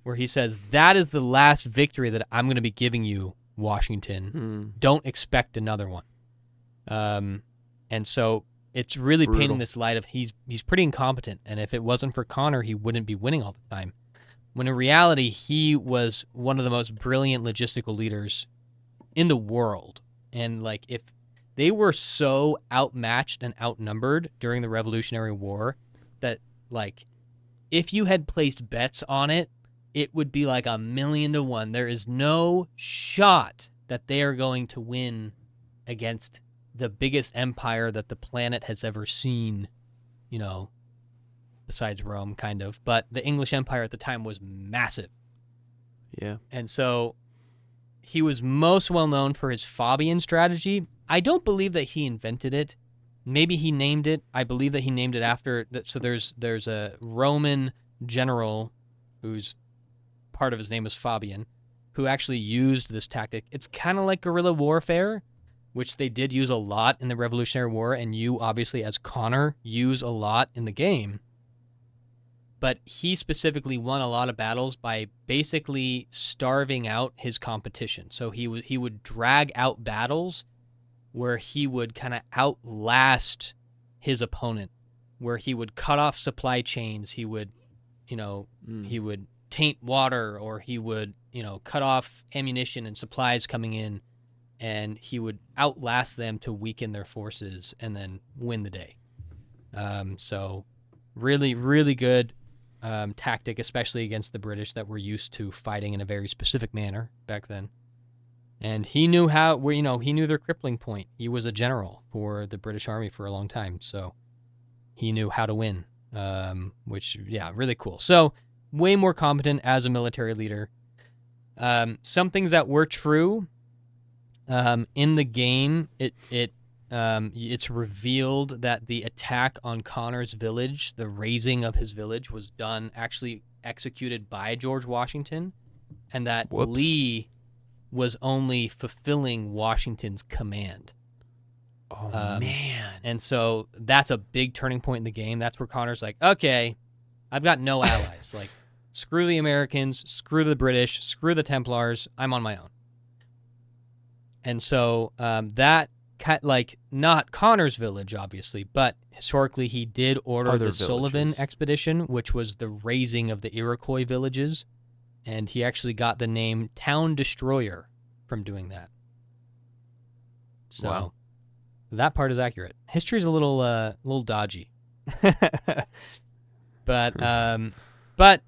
where he says, that is the last victory that I'm going to be giving you, Washington. Don't expect another one. And so it's really painting this light of he's pretty incompetent, and if it wasn't for Connor, he wouldn't be winning all the time. When in reality, he was one of the most brilliant logistical leaders in the world. And like, if they were so outmatched and outnumbered during the Revolutionary War that Like, if you had placed bets on it, it would be like 1,000,000 to 1. There is no shot that they are going to win against the biggest empire that the planet has ever seen, besides Rome, kind of. But the English Empire at the time was massive. Yeah. And so he was most well known for his Fabian strategy. I don't believe that he invented it. Maybe he named it. I believe that he named it after. So there's a Roman general whose part of his name was Fabian, who actually used this tactic. It's kind of like guerrilla warfare, which they did use a lot in the Revolutionary War, and you obviously, as Connor, use a lot in the game. But he specifically won a lot of battles by basically starving out his competition. So he would drag out battles where he would kind of outlast his opponent, where he would cut off supply chains. He would, he would taint water, or he would, cut off ammunition and supplies coming in, and he would outlast them to weaken their forces and then win the day. So really, really good tactic, especially against the British that were used to fighting in a very specific manner back then. And he knew he knew their crippling point. He was a general for the British Army for a long time, so he knew how to win, which, really cool. So way more competent as a military leader. Some things that were true in the game, it's revealed that the attack on Connor's village, the razing of his village, was actually executed by George Washington, and that Lee was only fulfilling Washington's command. Oh, man. And so that's a big turning point in the game. That's where Connor's like, okay, I've got no allies. Like, screw the Americans, screw the British, screw the Templars. I'm on my own. And so not Connor's village, obviously, but historically he did order the Sullivan expedition, which was the razing of the Iroquois villages. And he actually got the name Town Destroyer from doing that. So that part is accurate. History is a little dodgy. But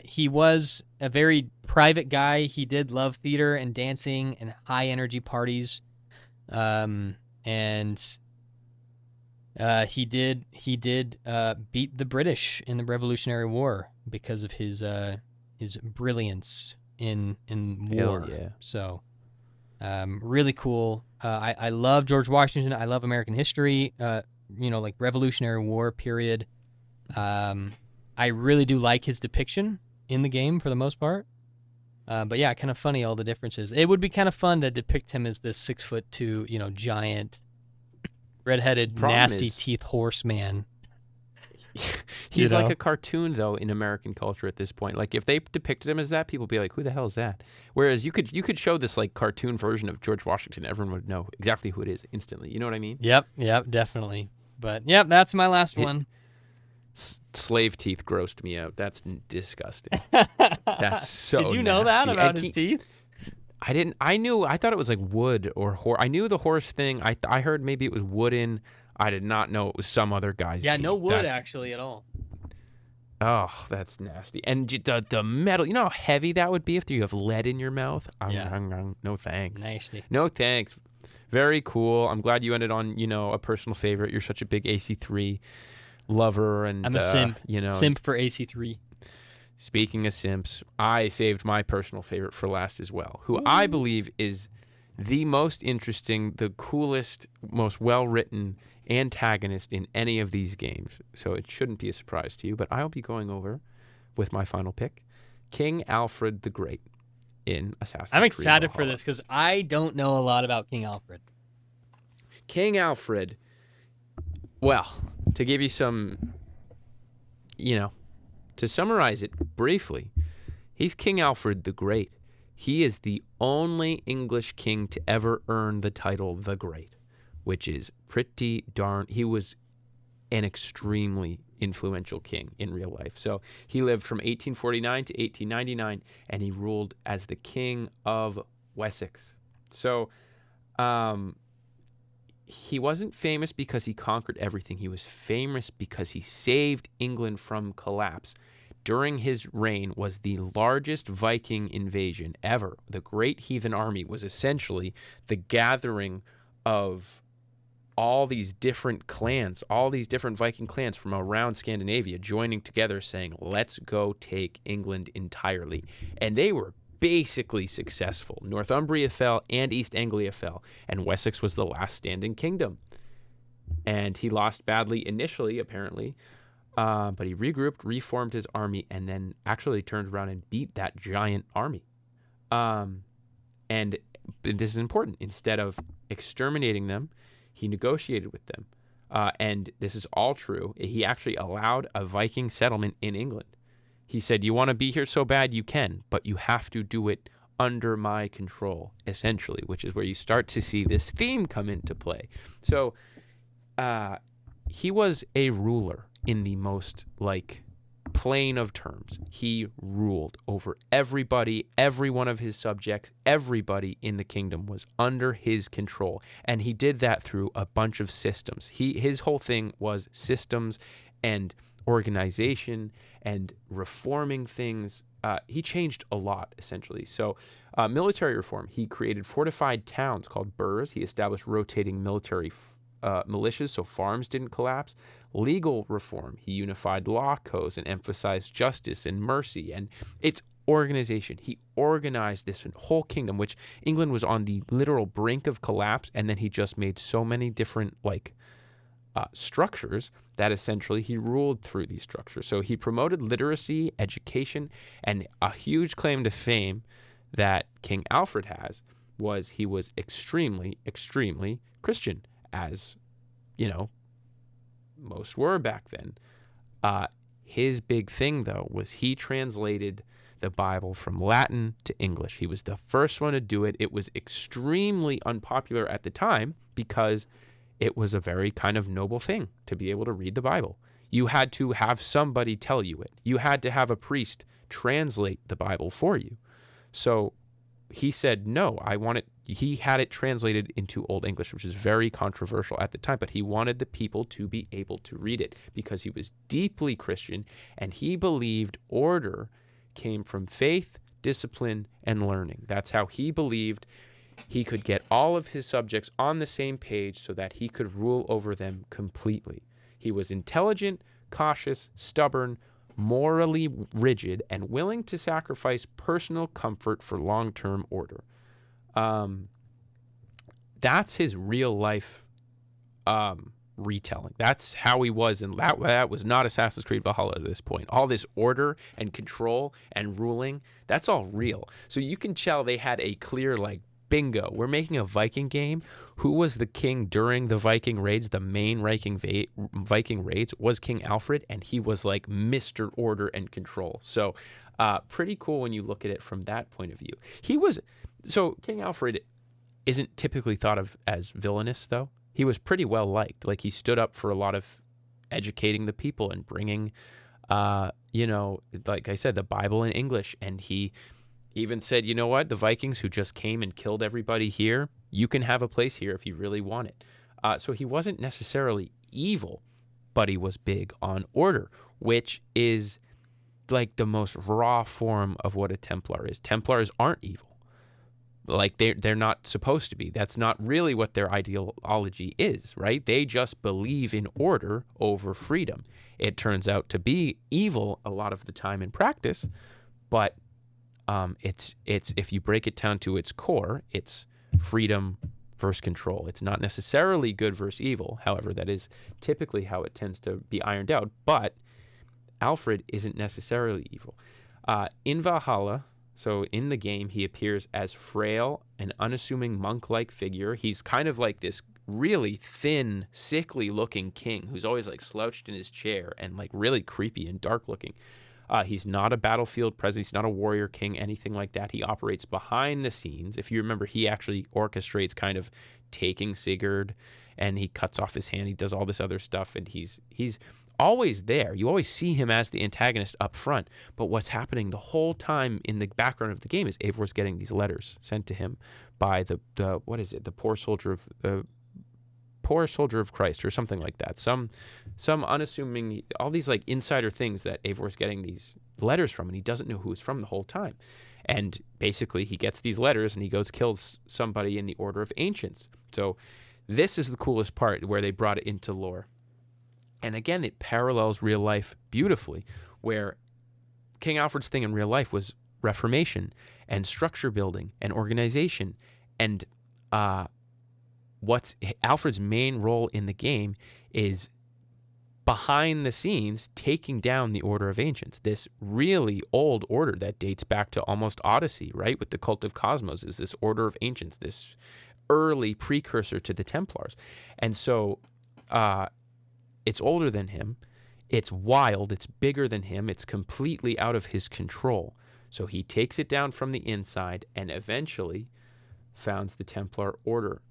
he was a very private guy. He did love theater and dancing and high energy parties. And he did beat the British in the Revolutionary War because of his brilliance in war. Hell yeah. So really cool. I love George Washington. I love American history. Like Revolutionary War period. I really do like his depiction in the game for the most part. But yeah, kind of funny all the differences. It would be kind of fun to depict him as this 6'2", giant, redheaded, nasty teeth horseman. He's like a cartoon, though, in American culture at this point. Like, if they depicted him as that, people would be like, who the hell is that? Whereas you could show this, like, cartoon version of George Washington. Everyone would know exactly who it is instantly. You know what I mean? Yep, definitely. But, that's my last one. Slave teeth grossed me out. That's disgusting. That's so Did you know nasty. that about his teeth? I didn't. I thought it was like wood or horse. I knew the horse thing. I heard maybe it was wooden. I did not know it was some other guy's teeth. No wood actually at all. Oh, that's nasty. And the metal, you know how heavy that would be if you have lead in your mouth? No thanks. Nasty. No thanks. Very cool. I'm glad you ended on, a personal favorite. You're such a big AC3 lover. And I'm a simp. Simp for AC3. Speaking of simps, I saved my personal favorite for last as well, who I believe is the most interesting, the coolest, most well-written antagonist in any of these games. So it shouldn't be a surprise to you, but I'll be going over with my final pick, King Alfred the Great in Assassin's Creed. I'm excited for this because I don't know a lot about King Alfred. King Alfred, well, to give you some, to summarize it briefly, he's King Alfred the Great. He is the only English king to ever earn the title the Great, which is pretty darn. He was an extremely influential king in real life. So he lived from 1849 to 1899, and he ruled as the King of Wessex. So he wasn't famous because he conquered everything. He was famous because he saved England from collapse. During his reign was the largest Viking invasion ever. The Great Heathen Army was essentially the gathering of all these different clans, all these different Viking clans from around Scandinavia joining together saying, let's go take England entirely. And they were basically successful. Northumbria fell and East Anglia fell, and Wessex was the last standing kingdom. And he lost badly initially, apparently, but he regrouped, reformed his army, and then actually turned around and beat that giant army. And this is important. Instead of exterminating them, he negotiated with them. And this is all true. He actually allowed a Viking settlement in England. He said, you want to be here so bad you can, but you have to do it under my control, essentially, which is where you start to see this theme come into play. So he was a ruler in the most, plain of terms. He ruled over everybody, every one of his subjects, everybody in the kingdom was under his control. And he did that through a bunch of systems. His whole thing was systems and organization and reforming things. He changed a lot, essentially. So military reform, he created fortified towns called burhs. He established rotating military militias so farms didn't collapse. Legal reform, he unified law codes and emphasized justice and mercy. And its organization, he organized this whole kingdom, which England was on the literal brink of collapse. And then he just made so many different structures that essentially he ruled through these structures. So he promoted literacy, education, and a huge claim to fame that King Alfred has was he was extremely, extremely Christian, as, most were back then. His big thing, though, was he translated the Bible from Latin to English. He was the first one to do it. It was extremely unpopular at the time because it was a very kind of noble thing to be able to read the Bible. You had to have somebody tell you it. You had to have a priest translate the Bible for you. So he said, no, I want it. He had it translated into Old English, which is very controversial at the time, but he wanted the people to be able to read it because he was deeply Christian and he believed order came from faith, discipline, and learning. That's how he believed he could get all of his subjects on the same page so that he could rule over them completely. He was intelligent, cautious, stubborn, morally rigid, and willing to sacrifice personal comfort for long-term order. That's his real life retelling. That's how he was, and that was not Assassin's Creed Valhalla at this point. All this order and control and ruling, that's all real. So you can tell they had a clear, bingo, we're making a Viking game. Who was the king during the Viking raids? The main Viking raids was King Alfred, and he was like Mr. Order and Control. So pretty cool when you look at it from that point of view. King Alfred isn't typically thought of as villainous, though. He was pretty well liked. He stood up for a lot of educating the people and bringing, like I said, the Bible in English. And he even said, you know what, the Vikings who just came and killed everybody here, you can have a place here if you really want it. So he wasn't necessarily evil, but he was big on order, which is the most raw form of what a Templar is. Templars aren't evil. They're not supposed to be. That's not really what their ideology is, right? They just believe in order over freedom. It turns out to be evil a lot of the time in practice, but it's if you break it down to its core, it's freedom versus control. It's not necessarily good versus evil. However, that is typically how it tends to be ironed out. But Alfred isn't necessarily evil. In Valhalla, so in the game, he appears as frail and unassuming monk-like figure. He's kind of like this really thin, sickly-looking king who's always slouched in his chair and really creepy and dark-looking. He's not a battlefield presence. He's not a warrior king, anything like that. He operates behind the scenes. If you remember, he actually orchestrates kind of taking Sigurd, and he cuts off his hand. He does all this other stuff, and he's always there. You always see him as the antagonist up front. But what's happening the whole time in the background of the game is Eivor's getting these letters sent to him by the poor soldier of poor soldier of Christ or something like that. Some unassuming, all these like insider things that Eivor's getting these letters from, and he doesn't know who it's from the whole time. And basically he gets these letters and he goes kills somebody in the Order of Ancients. So this is the coolest part where they brought it into lore. And again, it parallels real life beautifully, where King Alfred's thing in real life was reformation and structure building and organization. And what's Alfred's main role in the game is behind the scenes taking down the Order of Ancients, this really old order that dates back to almost Odyssey, right? With the cult of Cosmos is this Order of Ancients, this early precursor to the Templars. And so it's older than him. It's wild. It's bigger than him. It's completely out of his control. So he takes it down from the inside and eventually founds the Templar Order.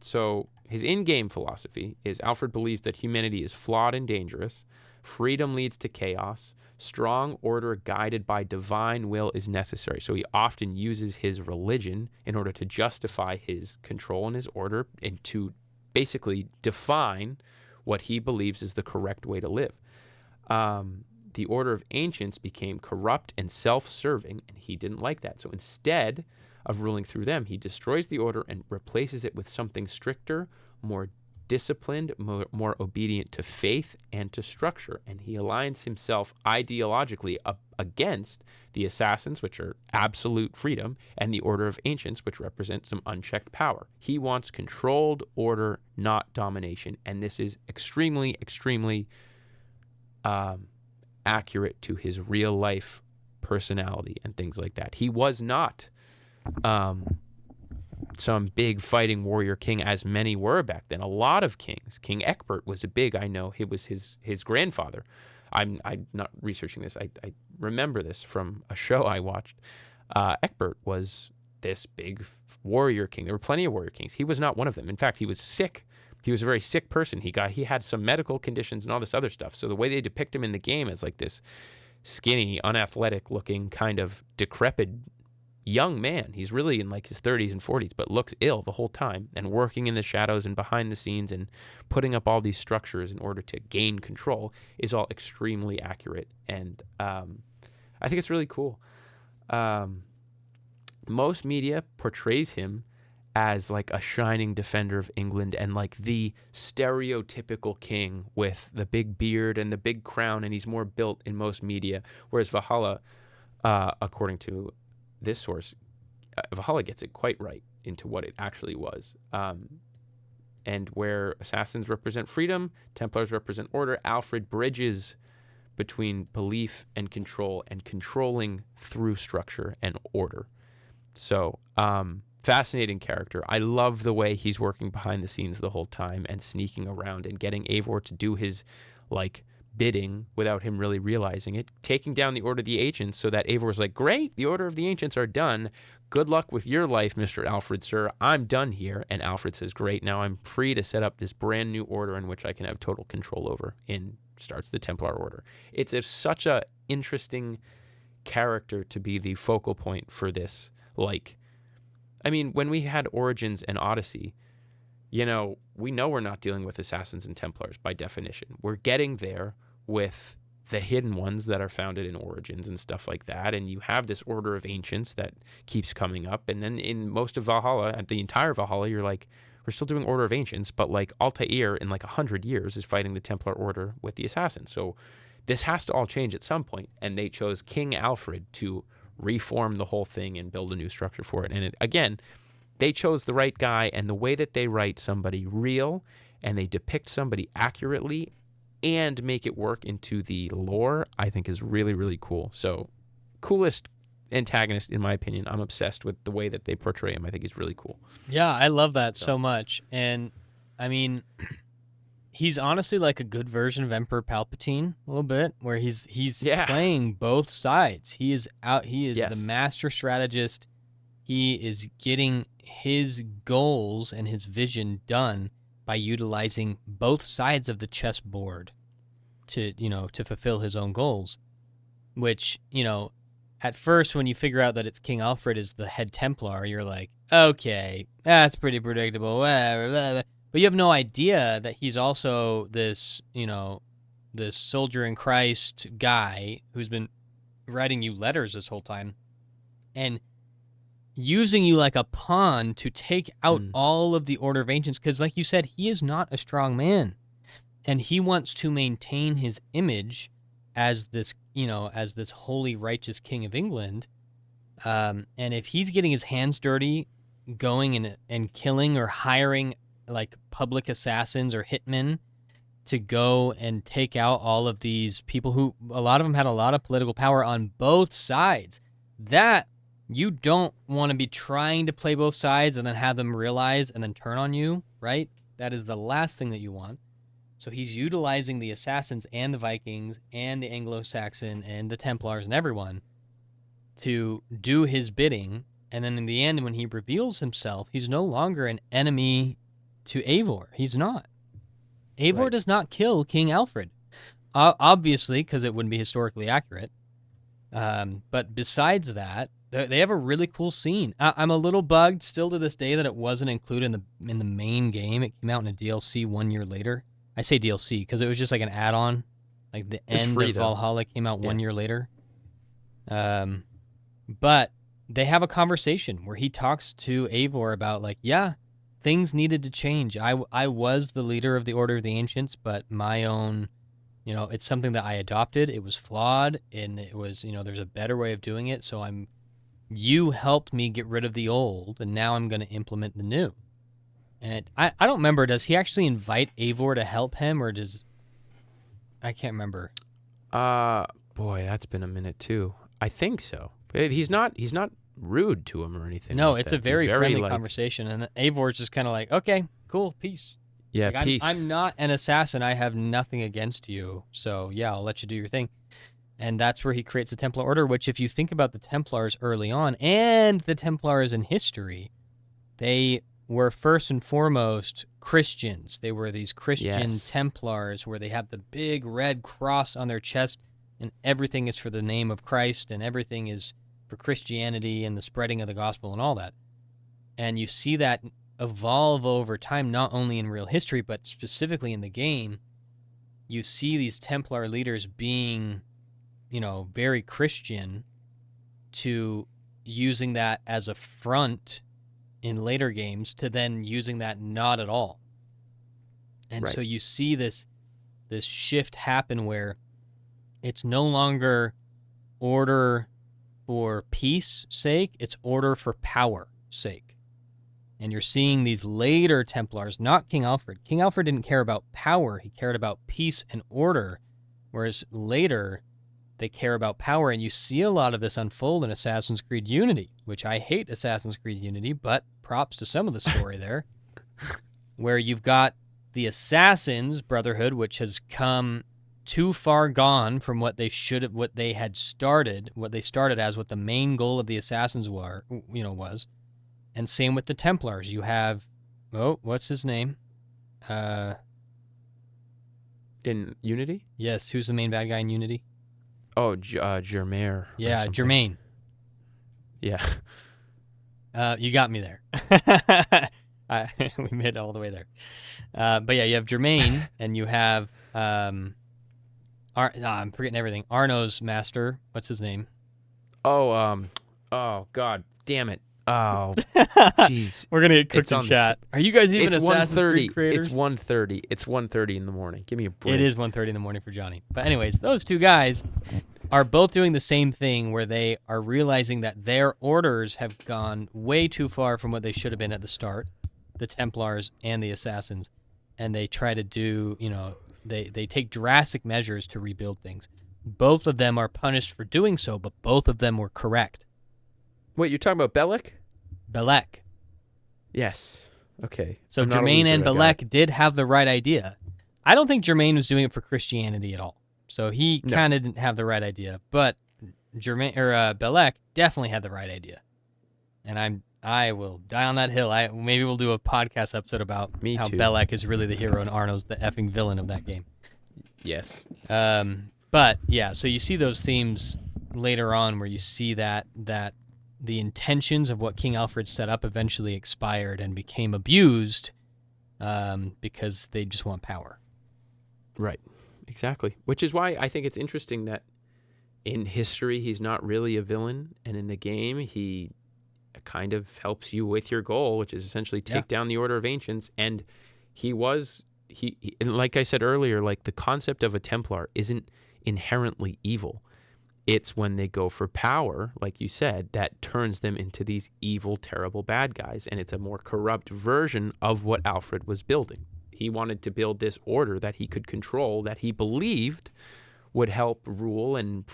So his in-game philosophy is Alfred believes that humanity is flawed and dangerous. Freedom leads to chaos. Strong order guided by divine will is necessary. So he often uses his religion in order to justify his control and his order and to basically define what he believes is the correct way to live. The Order of Ancients became corrupt and self-serving, and he didn't like that. So instead of ruling through them, he destroys the order and replaces it with something stricter, more disciplined, more obedient to faith and to structure. And he aligns himself ideologically against the Assassins, which are absolute freedom, and the Order of Ancients, which represent some unchecked power. He wants controlled order, not domination. And this is extremely, extremely accurate to his real life personality and things like that. He was not some big fighting warrior king as many were back then. A lot of kings. King Ecbert was a big, I know, he was his grandfather. I'm not researching this. I remember this from a show I watched. Ecbert was this big warrior king. There were plenty of warrior kings. He was not one of them. In fact, he was sick. He was a very sick person. He had some medical conditions and all this other stuff. So the way they depict him in the game as like this skinny, unathletic looking kind of decrepit young man. He's really in like his 30s and 40s, but looks ill the whole time and working in the shadows and behind the scenes and putting up all these structures in order to gain control is all extremely accurate. And I think it's really cool. Most media portrays him as like a shining defender of England and like the stereotypical king with the big beard and the big crown, and he's more built in most media, whereas Valhalla, according to this source, Valhalla gets it quite right into what it actually was. And where Assassins represent freedom, Templars represent order, Alfred bridges between belief and control and controlling through structure and order. So, fascinating character. I love the way he's working behind the scenes the whole time and sneaking around and getting Eivor to do his like bidding without him really realizing it, taking down the Order of the Ancients so that Eivor's like, great, the Order of the Ancients are done. Good luck with your life, Mr. Alfred, sir. I'm done here. And Alfred says, great, now I'm free to set up this brand new order in which I can have total control over. And starts the Templar Order. It's such a interesting character to be the focal point for this. Like, I mean, when we had Origins and Odyssey, we know we're not dealing with Assassins and Templars by definition. We're getting there with the hidden ones that are founded in Origins and stuff like that. And you have this Order of Ancients that keeps coming up. And then in most of Valhalla, at the entire Valhalla, you're like, we're still doing Order of Ancients, but like Altair in like 100 years is fighting the Templar Order with the Assassins. So this has to all change at some point. And they chose King Alfred to reform the whole thing and build a new structure for it. And again, they chose the right guy, and the way that they write somebody real and they depict somebody accurately and make it work into the lore, I think is really, really cool. So coolest antagonist, in my opinion. I'm obsessed with the way that they portray him. I think he's really cool. Yeah, I love that so much. And I mean, he's honestly like a good version of Emperor Palpatine a little bit, where he's playing both sides. He is the master strategist. He is getting his goals and his vision done by utilizing both sides of the chessboard to fulfill his own goals. Which, at first when you figure out that it's King Alfred is the head Templar, you're like, okay, that's pretty predictable, whatever, blah, blah. But you have no idea that he's also this, this soldier in Christ guy who's been writing you letters this whole time and using you like a pawn to take out all of the Order of Ancients. Because like you said, he is not a strong man. And he wants to maintain his image as this, as this holy, righteous king of England. And if he's getting his hands dirty, going and killing or hiring like public assassins or hitmen to go and take out all of these people who, a lot of them had a lot of political power on both sides, that you don't want to be trying to play both sides and then have them realize and then turn on you, right? That is the last thing that you want. So he's utilizing the assassins and the Vikings and the Anglo-Saxon and the Templars and everyone to do his bidding. And then in the end, when he reveals himself, he's no longer an enemy to Eivor. He's not. Eivor does not kill King Alfred, obviously, because it wouldn't be historically accurate. But besides that, they have a really cool scene. I'm a little bugged still to this day that it wasn't included in the main game. It came out in a DLC 1 year later. I say DLC because it was just like an add-on. Like the end of Valhalla came out 1 year later. But they have a conversation where he talks to Eivor about like, yeah, things needed to change. I was the leader of the Order of the Ancients, but my own, it's something that I adopted. It was flawed, and it was, there's a better way of doing it. So you helped me get rid of the old, and now I'm going to implement the new. And I don't remember, does he actually invite Eivor to help him, or I can't remember. Boy, that's been a minute too. I think so. He's not rude to him or anything. No, like it's that. a very friendly conversation, and Eivor's just kind of like, okay, cool, peace. Yeah, like, peace. I'm not an assassin. I have nothing against you, so yeah, I'll let you do your thing. And that's where he creates the Templar Order, which if you think about the Templars early on and the Templars in history, they were first and foremost Christians. They were these Christian Templars where they have the big red cross on their chest, and everything is for the name of Christ, and everything is for Christianity and the spreading of the gospel and all that. And you see that evolve over time, not only in real history, but specifically in the game. You see these Templar leaders being, very Christian, to using that as a front in later games to then using that not at all. And so you see this shift happen where it's no longer order for peace sake, it's order for power sake. And you're seeing these later Templars, not King Alfred. King Alfred didn't care about power, he cared about peace and order, whereas later they care about power. And you see a lot of this unfold in Assassin's Creed Unity, which I hate Assassin's Creed Unity, but props to some of the story there, where you've got the Assassins Brotherhood, which has come too far gone from what they started as, what the main goal of the Assassins was. And same with the Templars. You have, what's his name? In Unity? Yes, who's the main bad guy in Unity? Oh, Germain. Yeah, Germain. Yeah. You got me there. We made it all the way there. But yeah, you have Germain, and you have I'm forgetting everything. Arno's master. What's his name? Oh, God, damn it. Oh, jeez. We're gonna get cooked in chat. Are you guys even Assassin's Creed creators? It's 1:30. It's 1:30 in the morning. Give me a break. It is 1:30 in the morning for Johnny. But anyways, those two guys are both doing the same thing, where they are realizing that their orders have gone way too far from what they should have been at the start, the Templars and the Assassins, and they try to do, they take drastic measures to rebuild things. Both of them are punished for doing so, but both of them were correct. Wait, you're talking about Belek? Belek. Yes. Okay. So Germain and Belek did have the right idea. I don't think Germain was doing it for Christianity at all. So he kind of didn't have the right idea, but Belek definitely had the right idea. And I will die on that hill. Maybe we'll do a podcast episode about how Belek is really the hero and Arno's the effing villain of that game. Yes. But yeah, so you see those themes later on where you see that the intentions of what King Alfred set up eventually expired and became abused because they just want power. Right. Exactly. Which is why I think it's interesting that in history, he's not really a villain. And in the game, he kind of helps you with your goal, which is essentially take down the Order of Ancients. And he and like I said earlier, like the concept of a Templar isn't inherently evil. It's when they go for power, like you said, that turns them into these evil, terrible bad guys. And it's a more corrupt version of what Alfred was building. He wanted to build this order that he could control, that he believed would help rule and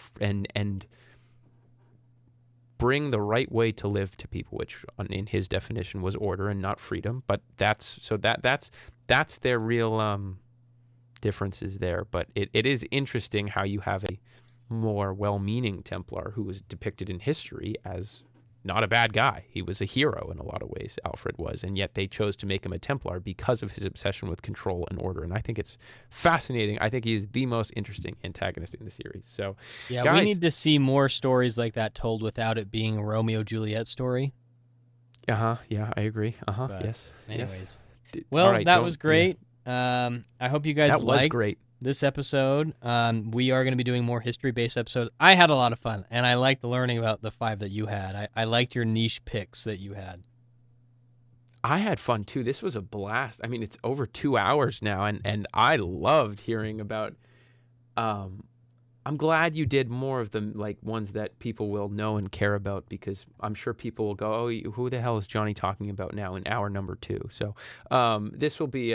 bring the right way to live to people, which in his definition was order and not freedom. But that's their real differences there. But it is interesting how you have a more well-meaning Templar who was depicted in history as not a bad guy. He was a hero in a lot of ways, Alfred was, and yet they chose to make him a Templar because of his obsession with control and order. And I think it's fascinating. I think he is the most interesting antagonist in the series. So, yeah, guys, we need to see more stories like that told without it being a Romeo-Juliet story. Yeah, I agree. But Yes. anyways. Yes. Well, right, that was great. I hope you guys liked great. this episode. We are going to be doing more history-based episodes. I had a lot of fun, and I liked learning about the 5 that you had. I liked your niche picks that you had. I had fun, too. This was a blast. I mean, it's over 2 hours now, and I loved hearing about... I'm glad you did more of them, like ones that people will know and care about, because I'm sure people will go, oh, who the hell is Johnny talking about now in hour number 2? So this will be,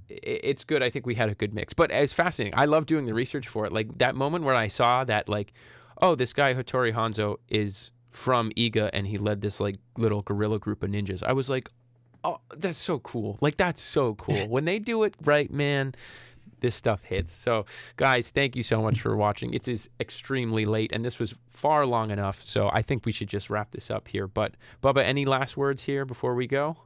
it's good. I think we had a good mix, but it's fascinating. I love doing the research for it. Like that moment where I saw that, like, oh, this guy Hattori Hanzo is from Iga and he led this like little guerrilla group of ninjas. I was like, oh, that's so cool. Like, that's so cool. When they do it right, man, this stuff hits. So, guys, thank you so much for watching. It is extremely late, and this was far long enough, so I think we should just wrap this up here. But, Bubba, any last words here before we go?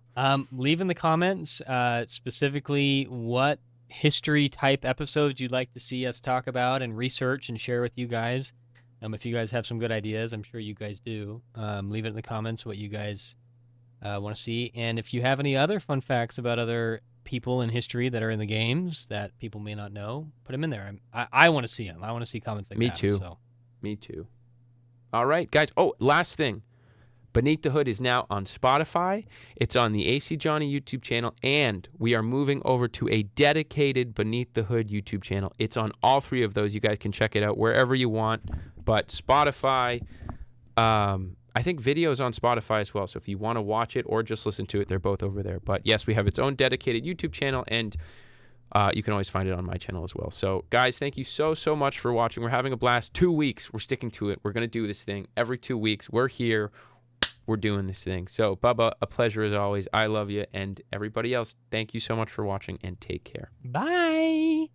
Leave in the comments specifically what history-type episodes you'd like to see us talk about and research and share with you guys. If you guys have some good ideas, I'm sure you guys do. Leave it in the comments what you guys want to see. And if you have any other fun facts about other people in history that are in the games that people may not know, put them in there. I want to see them. I want to see comments like that. Me too. So. Me too. All right, guys. Oh, last thing. Beneath the Hood is now on Spotify. It's on the AC Johnny YouTube channel, and we are moving over to a dedicated Beneath the Hood YouTube channel. It's on all 3 of those. You guys can check it out wherever you want. But Spotify, I think video is on Spotify as well. So if you want to watch it or just listen to it, they're both over there. But yes, we have its own dedicated YouTube channel, and you can always find it on my channel as well. So guys, thank you so much for watching. We're having a blast. 2 weeks. We're sticking to it. We're going to do this thing every 2 weeks. We're here. We're doing this thing. So Bubba, a pleasure as always. I love you. And everybody else, thank you so much for watching, and take care. Bye.